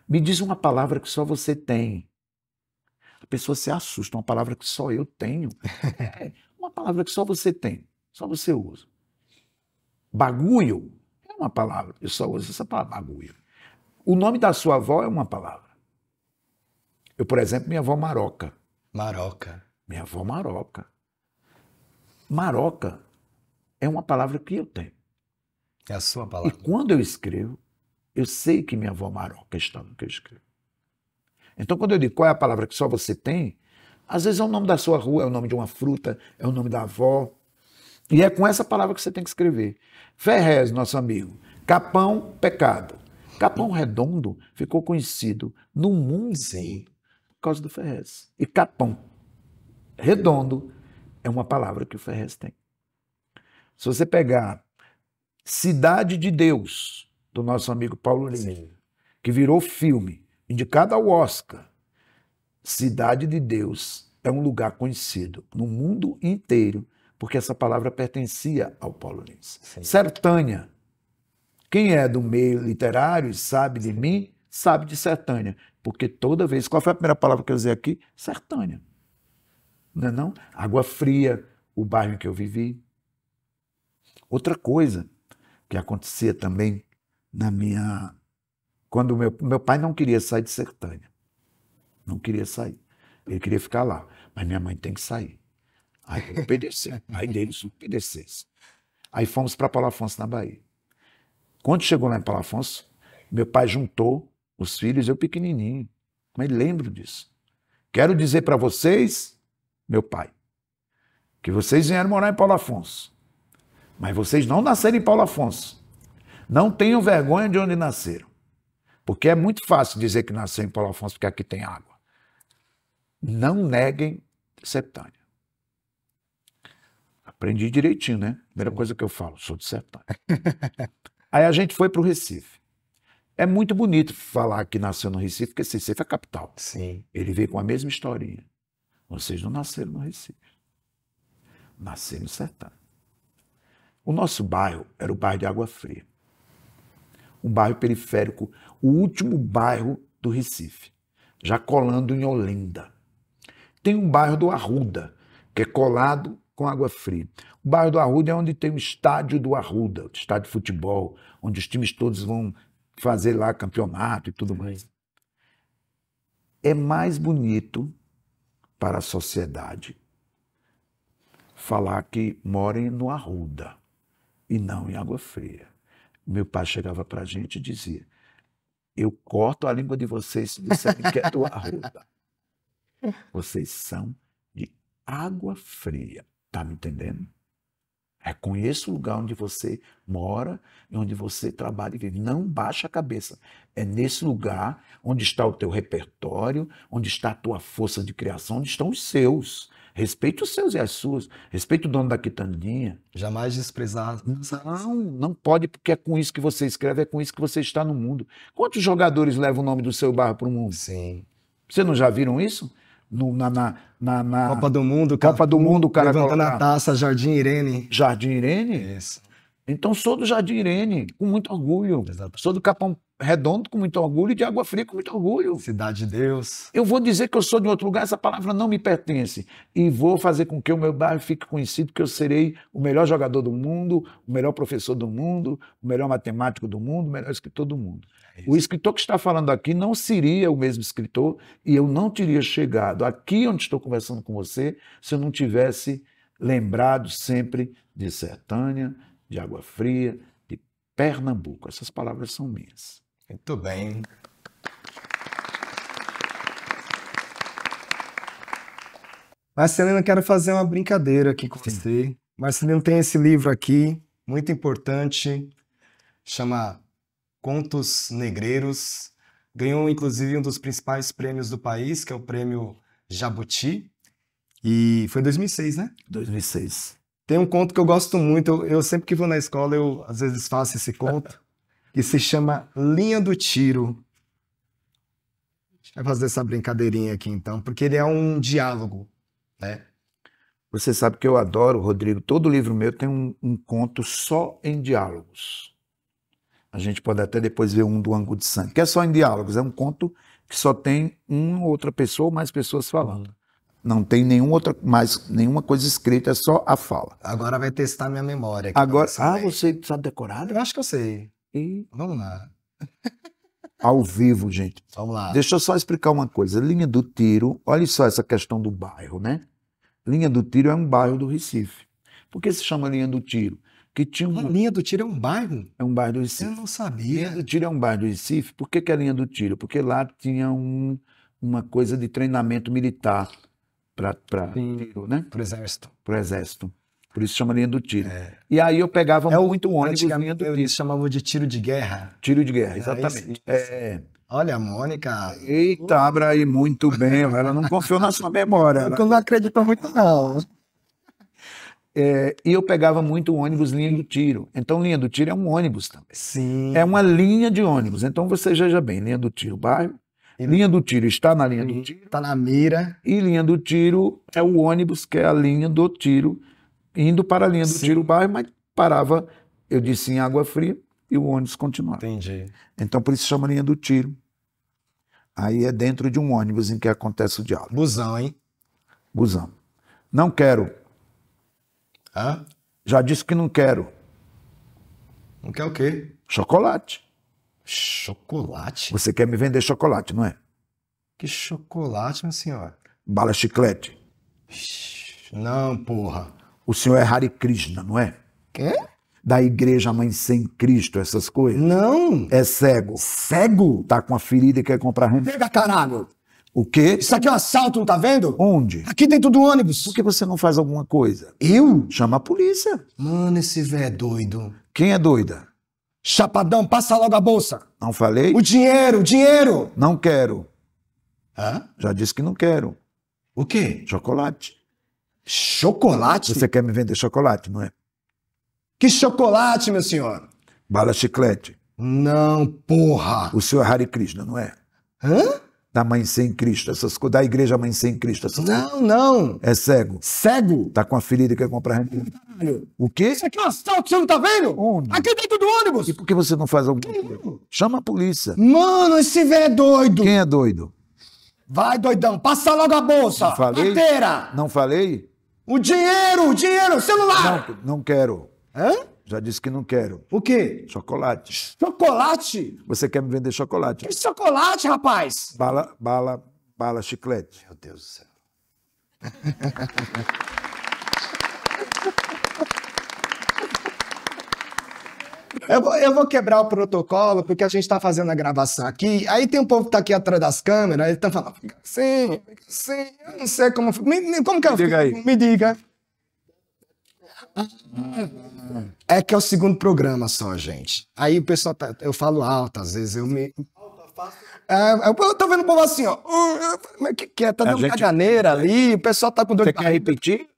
me diz uma palavra que só você tem. A pessoa se assusta, uma palavra que só eu tenho. Uma palavra que só você tem, só você usa. Bagulho é uma palavra, eu só uso essa palavra, bagulho. O nome da sua avó é uma palavra. Eu, por exemplo, minha avó Maroca. Maroca. Minha avó Maroca. Maroca é uma palavra que eu tenho. É a sua E palavra. quando eu escrevo, eu sei que minha avó Maroca está no que eu escrevo. Então, quando eu digo qual é a palavra que só você tem, às vezes é o nome da sua rua, é o nome de uma fruta, é o nome da avó. E é com essa palavra que você tem que escrever. Ferrez, nosso amigo. Capão, pecado. Capão Redondo ficou conhecido no mundo Sim. por causa do Ferrez. E Capão Redondo é uma palavra que o Ferrez tem. Se você pegar Cidade de Deus, do nosso amigo Paulo Lima, que virou filme, indicado ao Oscar, Cidade de Deus é um lugar conhecido no mundo inteiro, porque essa palavra pertencia ao Paulo Lins. Sertânia. Quem é do meio literário e sabe de mim, sabe de Sertânia. Porque toda vez... Qual foi a primeira palavra que eu usei aqui? Sertânia. Não é não? Água Fria, o bairro em que eu vivi. Outra coisa que acontecia também quando meu pai não queria sair de Sertânia. Não queria sair. Ele queria ficar lá. Mas minha mãe tem que sair. Aí eu obedeci. Aí deles obedecesse. Aí fomos para Paulo Afonso, na Bahia. Quando chegou lá em Paulo Afonso, meu pai juntou os filhos, eu pequenininho. Mas lembro disso. Quero dizer para vocês, meu pai, que vocês vieram morar em Paulo Afonso. Mas vocês não nasceram em Paulo Afonso. Não tenham vergonha de onde nasceram. Porque é muito fácil dizer que nasceu em Paulo Afonso porque aqui tem água. Não neguem Sertânia. Aprendi direitinho, né? Primeira coisa que eu falo, sou de Sertânia. Aí a gente foi para o Recife. É muito bonito falar que nasceu no Recife, porque Recife é a capital. Sim. Ele veio com a mesma historinha. Vocês não nasceram no Recife. Nasceram em Sertânia. O nosso bairro era o bairro de Água Fria. Um bairro periférico, o último bairro do Recife, já colando em Olinda. Tem um bairro do Arruda, que é colado com Água Fria. O bairro do Arruda é onde tem o estádio do Arruda, o estádio de futebol, onde os times todos vão fazer lá campeonato e tudo mais. É mais bonito para a sociedade falar que morem no Arruda e não em Água Fria. Meu pai chegava para a gente e dizia: eu corto a língua de vocês se disserem que é do Arruda. Vocês são de Água Fria. Tá me entendendo? Reconheça o lugar onde você mora e onde você trabalha e vive. Não baixa a cabeça. É nesse lugar onde está o teu repertório, onde está a tua força de criação, onde estão os seus. Respeite os seus e as suas. Respeite o dono da quitandinha. Jamais desprezar. Não pode, porque é com isso que você escreve, é com isso que você está no mundo. Quantos jogadores levam o nome do seu bairro para o mundo? Sim. Vocês não já viram isso? Copa do Mundo, Copa do Mundo, o cara levantando colocar a taça, Jardim Irene. Jardim Irene? Isso. Então sou do Jardim Irene, com muito orgulho. Exato. Sou do Capão Redondo, com muito orgulho, e de Água Fria, com muito orgulho. Cidade de Deus. Eu vou dizer que eu sou de outro lugar, essa palavra não me pertence. E vou fazer com que o meu bairro fique conhecido, que eu serei o melhor jogador do mundo, o melhor professor do mundo, o melhor matemático do mundo, o melhor escritor do mundo. O escritor que está falando aqui não seria o mesmo escritor e eu não teria chegado aqui onde estou conversando com você se eu não tivesse lembrado sempre de Sertânia, de Água Fria, de Pernambuco. Essas palavras são minhas. Muito bem. Marcelino, eu quero fazer uma brincadeira aqui com você. Marcelino tem esse livro aqui, muito importante, chama Contos Negreiros. Ganhou, inclusive, um dos principais prêmios do país, que é o Prêmio Jabuti. E foi em 2006, né? 2006. Tem um conto que eu gosto muito, eu sempre que vou na escola, eu às vezes faço esse conto, que se chama Linha do Tiro. A gente vai fazer essa brincadeirinha aqui, então, porque ele é um diálogo, né? Você sabe que eu adoro, Rodrigo, todo livro meu tem um conto só em diálogos. A gente pode até depois ver um do Angu de Sangue, que é só em diálogos, é um conto que só tem uma outra pessoa ou mais pessoas falando. Não tem nenhuma coisa escrita, é só a fala. Agora vai testar minha memória aqui. Agora, pra ver se você sabe decorar? eu acho que eu sei. E Vamos lá. ao vivo, gente. Vamos lá. Deixa eu só explicar uma coisa. Linha do Tiro, olha só essa questão do bairro, né? Linha do Tiro é um bairro do Recife. Por que se chama Linha do Tiro? Que tinha A Linha do Tiro é um bairro? É um bairro do Eu Recife. não Linha sabia. do Tiro é um bairro do Recife. Por que é Linha do Tiro? Porque lá tinha uma coisa de treinamento militar para Sim. tiro, né? Pro exército. Para o exército. Por isso chama Linha do Tiro. E aí eu pegava muito ônibus Linha do Antigamente Tiro. eles chamavam de tiro de guerra. Tiro de guerra, Isso, exatamente. isso. Olha, a Mônica. Eita, abra aí muito bem. Ela não confiou na sua memória. Eu não acredito muito, não. E eu pegava muito ônibus Linha do Tiro. Então, Linha do Tiro é um ônibus também. Sim. É uma linha de ônibus. Então, você veja bem, Linha do Tiro, bairro. Linha do Tiro está na linha do tiro. Tá na mira. E Linha do Tiro é o ônibus que é a linha do tiro, indo para a linha do Sim. tiro, bairro, mas parava, eu disse, em Água Fria, e o ônibus continuava. Entendi. Então, por isso chama Linha do Tiro. Aí é dentro de um ônibus em que acontece o diálogo. Busão, hein? Busão. Não quero. Hã? Já disse que não quero. Não quer o quê? Chocolate. Chocolate? Você quer me vender chocolate, não é? Que chocolate, minha senhora? Bala chiclete. Não, porra. O senhor é Hare Krishna, não é? Quê? Da igreja Mãe Sem Cristo, essas coisas. Não. É cego. Cego? Tá com a ferida e quer comprar remédio. Pega, caralho. O quê? Isso aqui é um assalto, não tá vendo? Onde? Aqui dentro do ônibus. Por que você não faz alguma coisa? Eu? Chama a polícia. Mano, esse velho é doido. Quem é doida? Chapadão, passa logo a bolsa. Não falei? O dinheiro, o dinheiro. Não quero. Hã? Já disse que não quero. O quê? Chocolate. Chocolate? Você quer me vender chocolate, não é? Que chocolate, meu senhor? Bala chiclete. Não, porra. O senhor é Hare Krishna, não é? Hã? Da Mãe Sem Cristo, essas coisas. Da igreja Mãe Sem Cristo, essas coisas. Não, não. É cego. Cego? Tá com a ferida e quer comprar remédio. O quê? Isso aqui é um assalto, você não tá vendo? Onde? Aqui dentro do ônibus. E por que você não faz alguma coisa? Chama a polícia. Mano, esse velho é doido. Quem é doido? Vai, doidão, passa logo a bolsa. Não falei? Carteira. Não falei? O dinheiro, celular. Não, não quero. Hã? Já disse que não quero. O quê? Chocolate. Chocolate? Você quer me vender chocolate? Que chocolate, rapaz? Bala chiclete. Meu Deus do céu. Eu vou quebrar o protocolo, porque a gente tá fazendo a gravação aqui. Aí tem um povo que tá aqui atrás das câmeras, eles estão falando, fica assim, eu não sei como. Como que eu Diga aí. Me diga. É que é o segundo programa só, gente. Aí o pessoal tá, eu falo alto, às vezes eu me. Eu tô vendo o povo assim, ó. Mas que é? Tá dando caganeira ali, o pessoal tá com dor Você de quer repetir?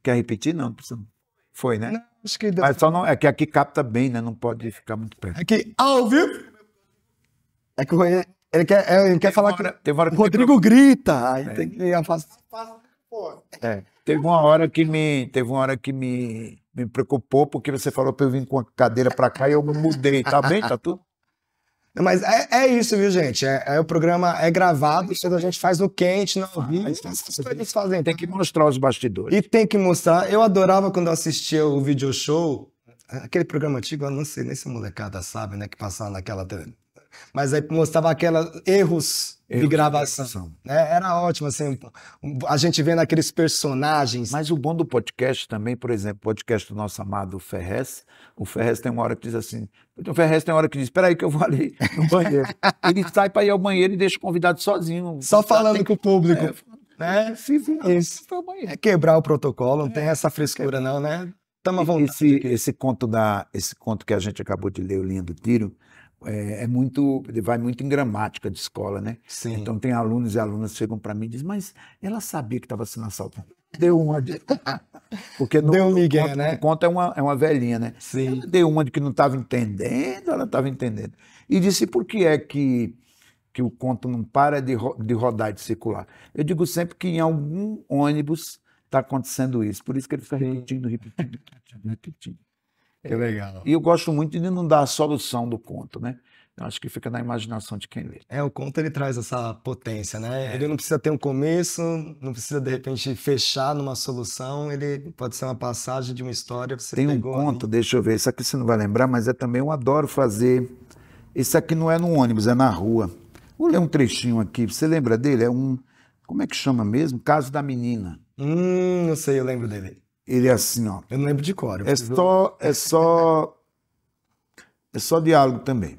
Quer repetir? Não, precisa. Foi, né? Não, acho que deu. Mas só não, é que aqui capta bem, né? Não pode ficar muito perto. É que ao vivo. É que ele quer falar que Teve uma hora que o Rodrigo grita, aí tem que afastar. Teve uma hora que me preocupou, porque você falou pra eu vir com a cadeira pra cá e eu mudei. Tá bem? Tá tudo? Não, mas é isso, viu, gente? O programa é gravado, isso a gente faz no quente, no ao vivo. Eles fazem. Tem que mostrar os bastidores. E tem que mostrar. Eu adorava quando eu assistia o video show, aquele programa antigo, eu não sei nem se a molecada sabe, né? Que passava naquela. Mas aí mostrava aqueles erros de gravação. Né? Era ótimo, assim, a gente vendo aqueles personagens. Mas o bom do podcast também, por exemplo, o podcast do nosso amado Ferrez, o Ferrez tem uma hora que diz assim, o Ferrez tem uma hora que diz, espera aí que eu vou ali no banheiro. Ele sai para ir ao banheiro e deixa o convidado sozinho. Só falando com o público. Né? Isso. É quebrar o protocolo, não tem essa frescura não, né? Tamo à vontade. Esse conto que a gente acabou de ler, O Linha do Tiro, ele vai muito em gramática de escola, né? Sim. Então tem alunos e alunas que chegam para mim e dizem, mas ela sabia que estava sendo assaltada. Deu uma de... Porque Deu um migué, né? O conto é uma velhinha, né? Sim. Ela deu uma de que não estava entendendo, ela estava entendendo. E disse, por que é que o conto não para de rodar, de circular? Eu digo sempre que em algum ônibus está acontecendo isso. Por isso que ele fica repetindo. Que legal. E eu gosto muito de não dar a solução do conto, né? Eu acho que fica na imaginação de quem lê. O conto ele traz essa potência, né? Ele não precisa ter um começo, não precisa de repente fechar numa solução, ele pode ser uma passagem de uma história. Você tem um conto, deixa eu ver, isso aqui você não vai lembrar, mas também eu adoro fazer. Esse aqui não é no ônibus, é na rua. Vou ler um trechinho aqui, você lembra dele? Como é que chama mesmo? Caso da Menina. Não sei, eu lembro dele. Ele é assim, ó. Eu não lembro de cor. É só diálogo também.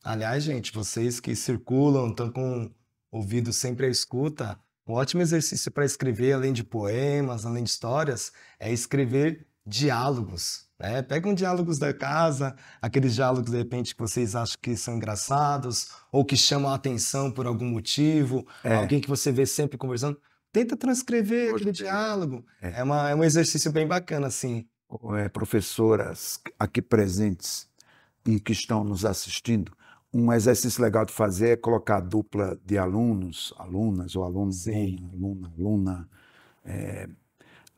Aliás, gente, vocês que circulam, estão com o ouvido sempre à escuta, um ótimo exercício para escrever, além de poemas, além de histórias, é escrever diálogos. Né? Pegam diálogos da casa, aqueles diálogos, de repente, que vocês acham que são engraçados, ou que chamam a atenção por algum motivo, alguém que você vê sempre conversando. Tenta transcrever aquele diálogo. É um exercício bem bacana, assim. Professoras aqui presentes e que estão nos assistindo, um exercício legal de fazer é colocar a dupla de alunos, alunas ou alunos, aluna.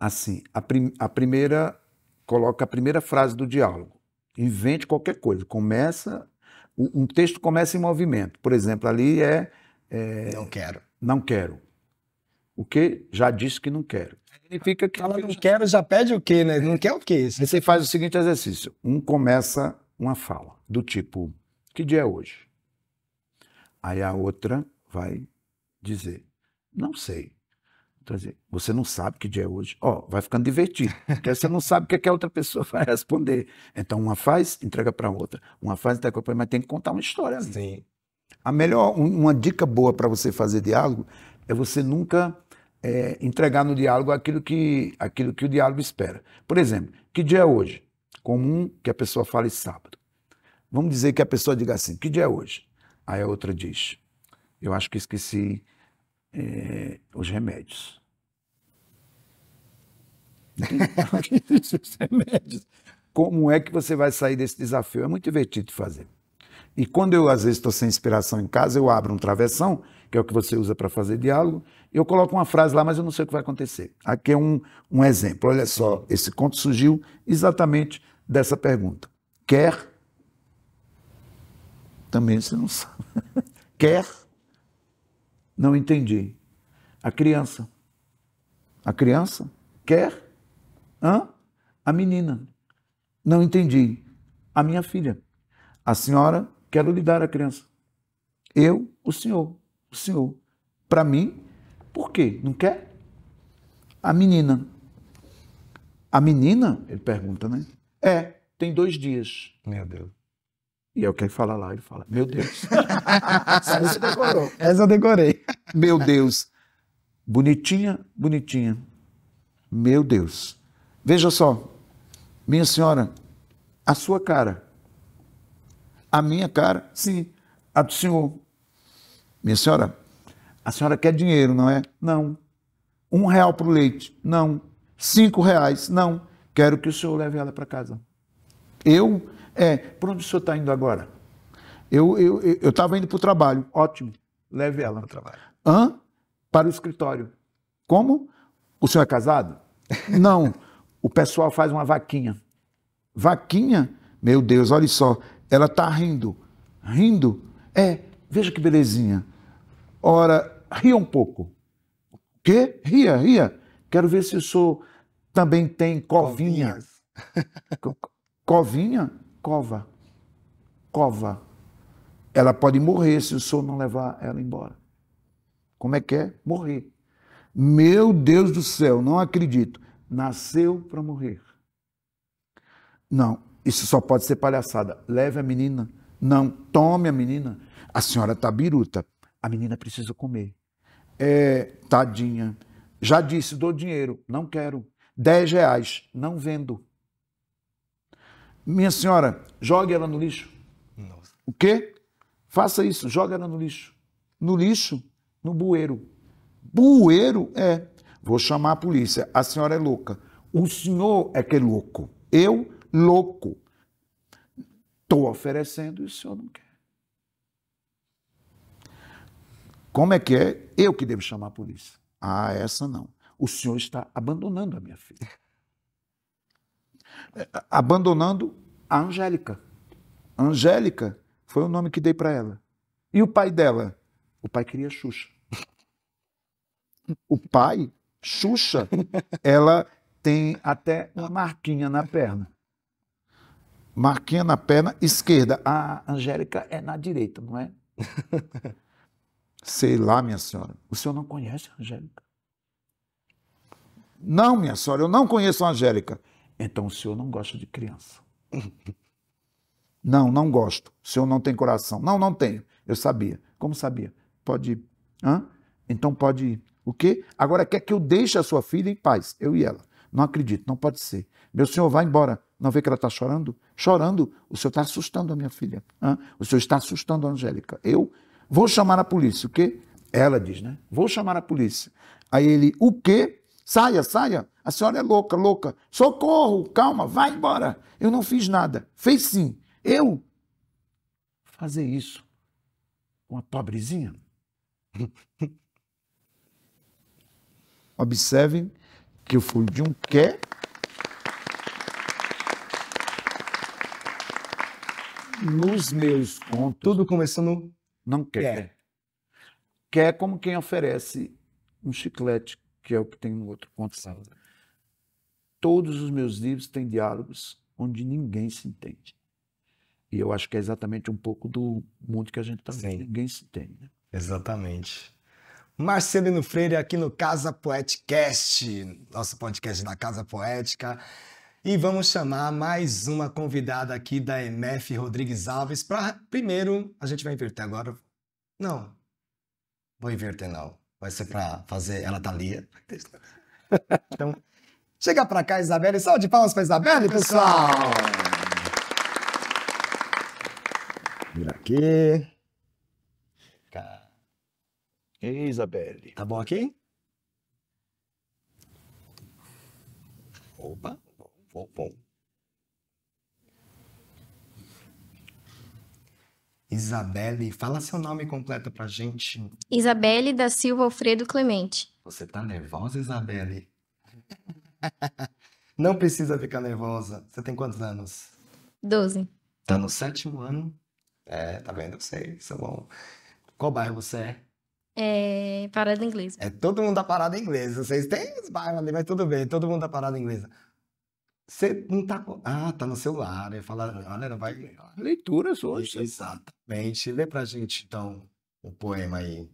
Assim, a primeira, coloca a primeira frase do diálogo. Invente qualquer coisa. Um texto começa em movimento. Por exemplo, ali Não quero. Não quero. O quê? Já disse que não quero. Significa que... Fala não quero, já pede o quê, né? Não quer o quê? Aí você faz o seguinte exercício. Começa uma fala, do tipo, que dia é hoje? Aí a outra vai dizer, não sei. Então, você não sabe que dia é hoje? Vai ficando divertido, porque você não sabe o que a outra pessoa vai responder. Então, uma faz, entrega para outra. Uma faz, entrega para outra, mas tem que contar uma história ali. Sim. Uma dica boa para você fazer diálogo é você nunca entregar no diálogo aquilo que o diálogo espera. Por exemplo, que dia é hoje? Comum que a pessoa fale sábado. Vamos dizer que a pessoa diga assim, que dia é hoje? Aí a outra diz, eu acho que esqueci os remédios. Os remédios. Como é que você vai sair desse desafio? É muito divertido de fazer. E quando eu, às vezes, estou sem inspiração em casa, eu abro um travessão, que é o que você usa para fazer diálogo, e eu coloco uma frase lá, mas eu não sei o que vai acontecer. Aqui é um exemplo. Olha só, esse conto surgiu exatamente dessa pergunta. Quer? Também você não sabe. Quer? Não entendi. A criança. A criança? Quer? Hã? A menina. Não entendi. A minha filha. A senhora, quero lhe dar a criança. Eu, o senhor. O senhor. Para mim, por quê? Não quer? A menina. A menina? Ele pergunta, né? Tem 2 dias. Meu Deus. E é o que ele fala lá, ele fala, meu Deus. Você decorou. Essa eu decorei. Meu Deus. Bonitinha, bonitinha. Meu Deus. Veja só, minha senhora, a sua cara. A minha cara, sim. A do senhor. Minha senhora, a senhora quer dinheiro, não é? Não. R$1 para o leite? Não. R$5? Não. Quero que o senhor leve ela para casa. Por onde o senhor está indo agora? Eu estava indo para o trabalho. Ótimo. Leve ela para o trabalho. Para o escritório. Como? O senhor é casado? Não. O pessoal faz uma vaquinha. Vaquinha? Meu Deus, olha só. Ela está rindo. Rindo? Veja que belezinha. Ora, ria um pouco. O quê? Ria. Quero ver se o senhor também tem covinha. Covinha? Cova. cova. Ela pode morrer se o senhor não levar ela embora. Como é que é? Morrer. Meu Deus do céu, não acredito. Nasceu para morrer. Não, isso só pode ser palhaçada. Leve a menina. Não, tome a menina. A senhora está biruta. A menina precisa comer. Tadinha. Já disse, dou dinheiro. Não quero. R$10. Não vendo. Minha senhora, jogue ela no lixo. Nossa. O quê? Faça isso, joga ela no lixo. No lixo? No bueiro. Bueiro? Vou chamar a polícia. A senhora é louca. O senhor é que é louco. Eu, louco. Estou oferecendo e o senhor não quer. Como é que é? Eu que devo chamar a polícia. Essa não. O senhor está abandonando a minha filha. Abandonando a Angélica. Angélica foi o nome que dei para ela. E o pai dela? O pai queria Xuxa. O pai, Xuxa, ela tem até uma marquinha na perna. Marquinha na perna esquerda. A Angélica é na direita, não é? Sei lá, minha senhora. O senhor não conhece a Angélica? Não, minha senhora, eu não conheço a Angélica. Então o senhor não gosta de criança. Não, não gosto. O senhor não tem coração. Não, não tenho. Eu sabia. Como sabia? Pode ir. Então pode ir. O quê? Agora quer que eu deixe a sua filha em paz, eu e ela. Não acredito, não pode ser. Meu senhor, vai embora. Não vê que ela está chorando? Chorando. O senhor está assustando a minha filha. O senhor está assustando a Angélica. Eu vou chamar a polícia. O quê? Ela diz, né? Vou chamar a polícia. Aí ele, o quê? Saia, saia. A senhora é louca, louca. Socorro, calma, vai embora. Eu não fiz nada. Fez sim. Eu fazer isso com a pobrezinha? Observem que eu fui de um quer nos meus contos. Tudo começou no Não quer. Quer como quem oferece um chiclete, que é o que tem no outro conto. Todos os meus livros têm diálogos onde ninguém se entende. E eu acho que é exatamente um pouco do mundo que a gente está vendo. Ninguém se entende. Né? Exatamente. Marcelino Freire aqui no Casa Poeticast, nosso podcast da Casa Poética. E vamos chamar mais uma convidada aqui da MF Rodrigues Alves. Primeiro, a gente vai inverter agora. Não, vou inverter não. Vai ser para fazer ela Thalia. Então, chega para cá, Isabelle. Salve de palmas para Isabelle, pessoal! Vira aqui. Ei, Isabelle. Tá bom aqui? Opa, bom. Isabelle, fala seu nome completo pra gente. Isabelle da Silva Alfredo Clemente. Você tá nervosa, Isabelle? Não precisa ficar nervosa. Você tem quantos anos? 12. Tá no 7º ano? Tá vendo? Eu sei, isso é bom. Qual bairro você é? Parada inglesa. Todo mundo da parada inglesa. Vocês têm os bairros ali, mas tudo bem. Todo mundo da parada inglesa. Você não tá... tá no celular. Ele fala, olha, não vai... Leituras hoje. Exatamente. Lê pra gente, então, o poema aí.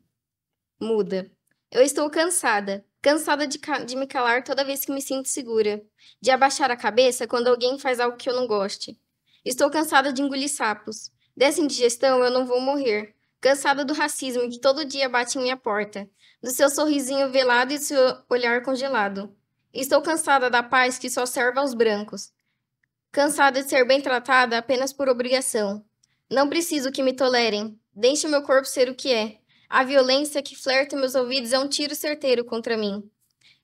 Muda. Eu estou cansada. Cansada de me calar toda vez que me sinto segura. De abaixar a cabeça quando alguém faz algo que eu não goste. Estou cansada de engolir sapos. Dessa indigestão eu não vou morrer. Cansada do racismo que todo dia bate em minha porta. Do seu sorrisinho velado e do seu olhar congelado. Estou cansada da paz que só serve aos brancos. Cansada de ser bem tratada apenas por obrigação. Não preciso que me tolerem. Deixe meu corpo ser o que é. A violência que flerta meus ouvidos é um tiro certeiro contra mim.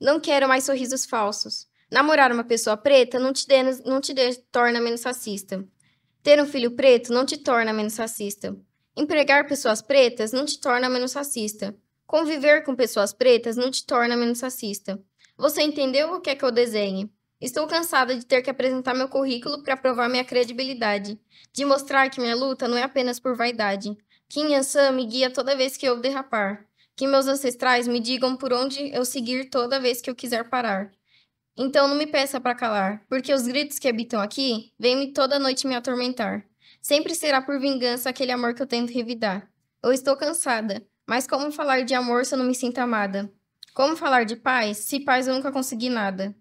Não quero mais sorrisos falsos. Namorar uma pessoa preta não te torna menos racista. Ter um filho preto não te torna menos racista. Empregar pessoas pretas não te torna menos racista. Conviver com pessoas pretas não te torna menos racista. Você entendeu o que é que eu desenhe? Estou cansada de ter que apresentar meu currículo para provar minha credibilidade. De mostrar que minha luta não é apenas por vaidade. Que Inhansã me guia toda vez que eu derrapar. Que meus ancestrais me digam por onde eu seguir toda vez que eu quiser parar. Então não me peça para calar, porque os gritos que habitam aqui vêm toda noite me atormentar. Sempre será por vingança aquele amor que eu tento revidar. Eu estou cansada, mas como falar de amor se eu não me sinto amada? Como falar de paz, se paz eu nunca consegui nada?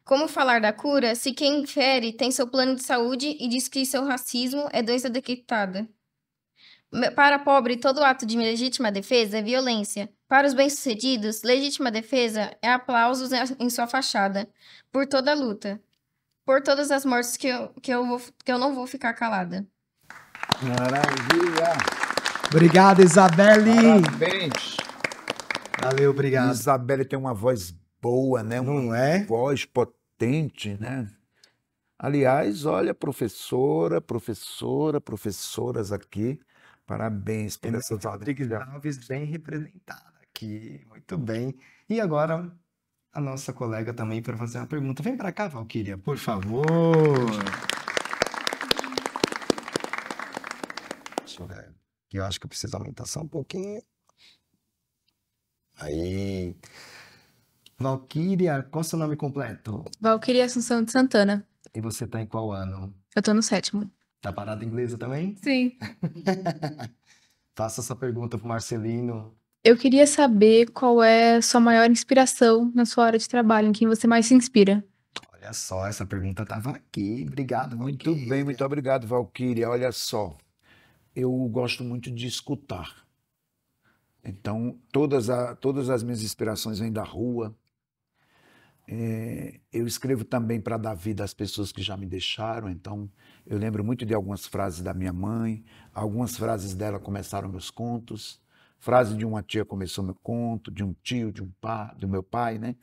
Como falar da cura, se quem fere tem seu plano de saúde e diz que seu racismo é doença detectada? Para pobre, todo ato de legítima defesa é violência. Para os bem-sucedidos, legítima defesa é aplausos em sua fachada. Por toda a luta. Por todas as mortes que eu não vou ficar calada. Maravilha! Obrigado, Isabelle. Parabéns! Valeu, obrigado. Isabelle tem uma voz boa, né? Não é? Voz potente, né? Aliás, olha, professoras aqui. Parabéns por essa Rodrigues Alves bem representada aqui, muito bem. E agora a nossa colega também para fazer uma pergunta. Vem para cá, Valquíria, por favor. Deixa eu ver. Eu acho que eu preciso aumentar só um pouquinho. Aí. Valquíria, qual é o seu nome completo? Valquíria Assunção de Santana. E você tá em qual ano? Eu tô no 7º. Tá parada inglesa também? Sim. Faça essa pergunta pro Marcelino. Eu queria saber qual é a sua maior inspiração na sua área de trabalho, em quem você mais se inspira. Olha só, essa pergunta estava aqui. Obrigado, Muito Valquíria. bem, muito obrigado, Valquíria. Olha só, eu gosto muito de escutar. Então, todas as minhas inspirações vêm da rua. Eu escrevo também para dar vida às pessoas que já me deixaram. Então, eu lembro muito de algumas frases da minha mãe. Algumas frases dela começaram meus contos. Frase de uma tia começou meu conto, de um tio, do meu pai, né?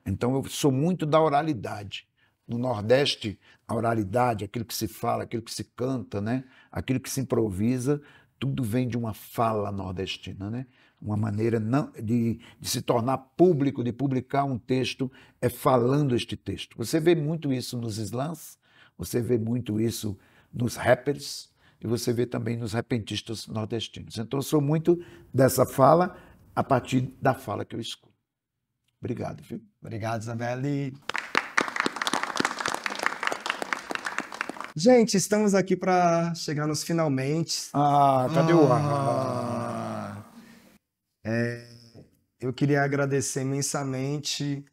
Então, eu sou muito da oralidade. No Nordeste, a oralidade, aquilo que se fala, aquilo que se canta, né? Aquilo que se improvisa, tudo vem de uma fala nordestina, né? Uma maneira de se tornar público, de publicar um texto, é falando este texto. Você vê muito isso nos slams, você vê muito isso nos rappers, e você vê também nos repentistas nordestinos. Então, eu sou muito dessa fala, a partir da fala que eu escuto. Obrigado, viu? Obrigado, Isabelle. Gente, estamos aqui para chegar nos finalmente. Cadê o Eu queria agradecer imensamente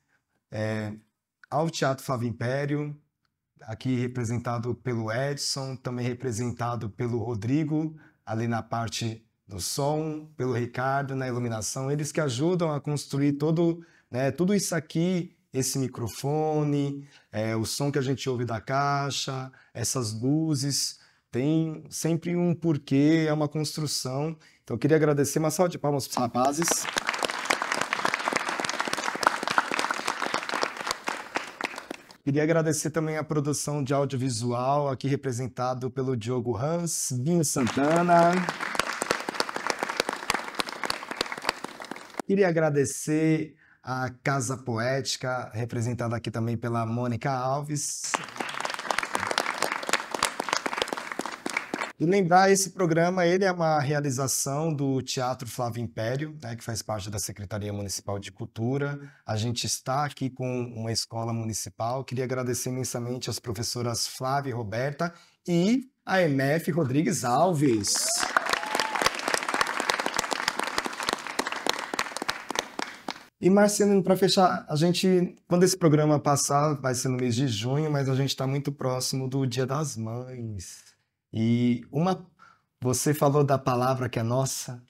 ao Teatro Flávio Império, aqui representado pelo Edson, também representado pelo Rodrigo, ali na parte do som, pelo Ricardo na iluminação, eles que ajudam a construir tudo isso aqui, esse microfone, o som que a gente ouve da caixa, essas luzes, tem sempre um porquê, é uma construção. Então eu queria agradecer, uma salva de palmas para os rapazes. Queria agradecer também a produção de audiovisual, aqui representado pelo Diogo Hans, Binho Santana. Queria agradecer a Casa Poética, representada aqui também pela Mônica Alves. E lembrar, esse programa ele é uma realização do Teatro Flávio Império, né, que faz parte da Secretaria Municipal de Cultura. A gente está aqui com uma escola municipal. Queria agradecer imensamente às professoras Flávia e Roberta e a MF Rodrigues Alves. E Marcelino, para fechar, a gente, quando esse programa passar, vai ser no mês de junho, mas a gente está muito próximo do Dia das Mães. E você falou da palavra que é nossa,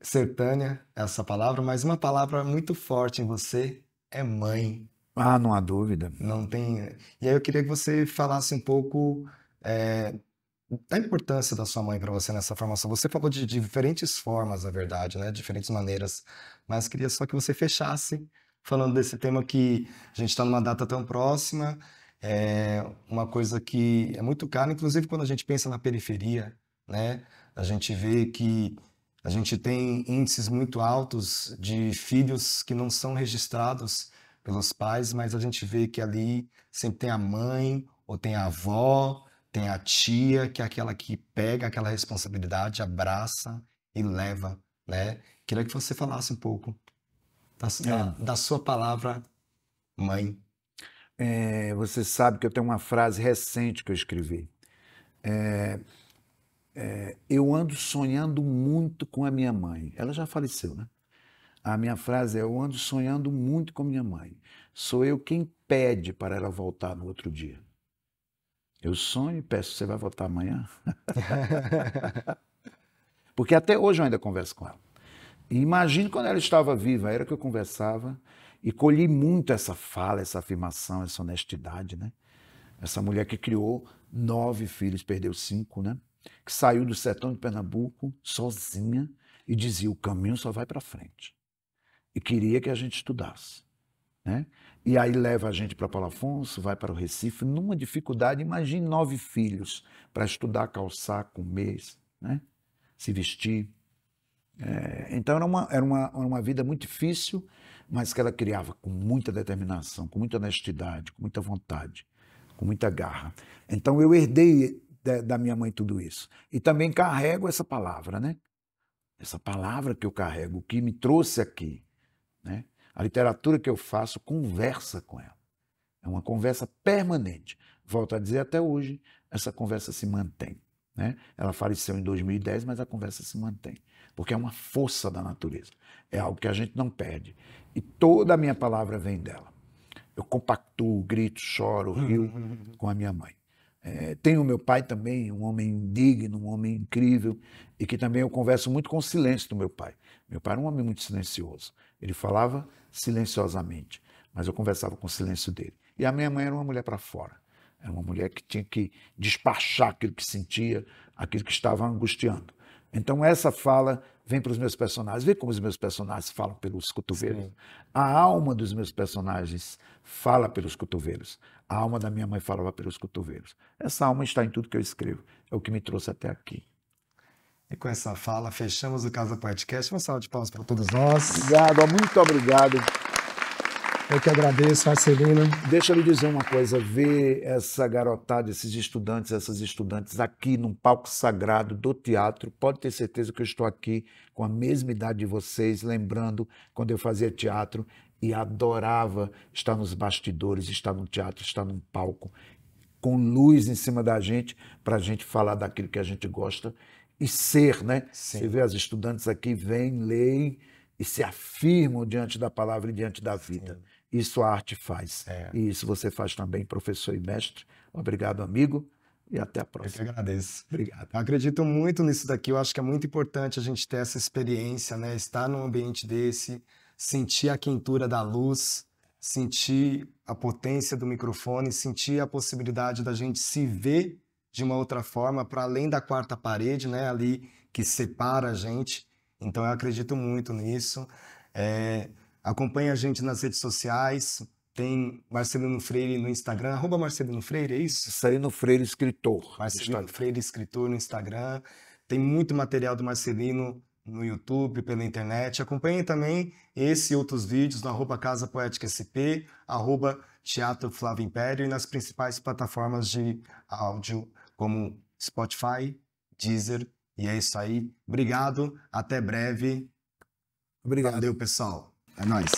sertânia, essa palavra, mas uma palavra muito forte em você é mãe. Não há dúvida. Não tem. E aí eu queria que você falasse um pouco da importância da sua mãe para você nessa formação. Você falou de diferentes formas, na verdade, né? Diferentes maneiras, mas queria só que você fechasse falando desse tema que a gente está numa data tão próxima. É uma coisa que é muito cara, inclusive quando a gente pensa na periferia, né? A gente vê que a gente tem índices muito altos de filhos que não são registrados pelos pais, mas a gente vê que ali sempre tem a mãe, ou tem a avó, tem a tia, que é aquela que pega aquela responsabilidade, abraça e leva, né? Queria que você falasse um pouco da sua palavra mãe. Você sabe que eu tenho uma frase recente que eu escrevi. eu ando sonhando muito com a minha mãe. Ela já faleceu, né? A minha frase é: eu ando sonhando muito com minha mãe. Sou eu quem pede para ela voltar no outro dia. Eu sonho e peço: você vai voltar amanhã? Porque até hoje eu ainda converso com ela. E imagine quando ela estava viva, era que eu conversava e colhi muito essa fala, essa afirmação, essa honestidade, né? Essa mulher que criou 9 filhos, perdeu 5, né? Que saiu do sertão de Pernambuco sozinha e dizia: o caminho só vai para frente. E queria que a gente estudasse, né? E aí leva a gente para Paulo Afonso, vai para o Recife, numa dificuldade. Imagine 9 filhos para estudar, calçar, comer, né? Se vestir. Então era uma vida muito difícil, mas que ela criava com muita determinação, com muita honestidade, com muita vontade, com muita garra. Então eu herdei da minha mãe tudo isso. E também carrego essa palavra, né? Essa palavra que eu carrego, que me trouxe aqui, né? A literatura que eu faço conversa com ela. É uma conversa permanente. Volto a dizer, até hoje, essa conversa se mantém, né? Ela faleceu em 2010, mas a conversa se mantém. Porque é uma força da natureza. É algo que a gente não perde. E toda a minha palavra vem dela. Eu compactuo, grito, choro, rio com a minha mãe. Tenho meu pai também, um homem digno, um homem incrível, e que também eu converso muito com o silêncio do meu pai. Meu pai era um homem muito silencioso. Ele falava silenciosamente, mas eu conversava com o silêncio dele. E a minha mãe era uma mulher para fora. Era uma mulher que tinha que despachar aquilo que sentia, aquilo que estava angustiando. Então essa fala vem para os meus personagens. Vê como os meus personagens falam pelos cotovelos. Sim. A alma dos meus personagens fala pelos cotovelos. A alma da minha mãe falava pelos cotovelos. Essa alma está em tudo que eu escrevo. É o que me trouxe até aqui. E com essa fala, fechamos o Casa Podcast. Uma salva de palmas para todos nós. Obrigado, muito obrigado. Eu que agradeço, Marcelino. Deixa eu lhe dizer uma coisa, ver essa garotada, esses estudantes, essas estudantes aqui num palco sagrado do teatro, pode ter certeza que eu estou aqui com a mesma idade de vocês, lembrando quando eu fazia teatro e adorava estar nos bastidores, estar no teatro, estar num palco, com luz em cima da gente, para a gente falar daquilo que a gente gosta e ser, né? Sim. Você vê as estudantes aqui, vêm, leem e se afirmam diante da palavra e diante da vida. Sim. Isso a arte faz. E isso você faz também, professor e mestre. Obrigado, amigo, e até a próxima. Eu que agradeço. Obrigado. Eu acredito muito nisso daqui. Eu acho que é muito importante a gente ter essa experiência, né? Estar num ambiente desse, sentir a quentura da luz, sentir a potência do microfone, sentir a possibilidade da gente se ver de uma outra forma, para além da quarta parede, né? Ali que separa a gente. Então eu acredito muito nisso. Acompanhe a gente nas redes sociais, tem Marcelino Freire no Instagram, @Marcelino Freire, é isso? Marcelino Freire, escritor. Marcelino Freire, escritor no Instagram. Tem muito material do Marcelino no YouTube, pela internet. Acompanhe também esse e outros vídeos no @Casa Poética SP, @Teatro Flávio Império e nas principais plataformas de áudio como Spotify, Deezer. E é isso aí. Obrigado, até breve. Obrigado. Valeu, pessoal. É nóis.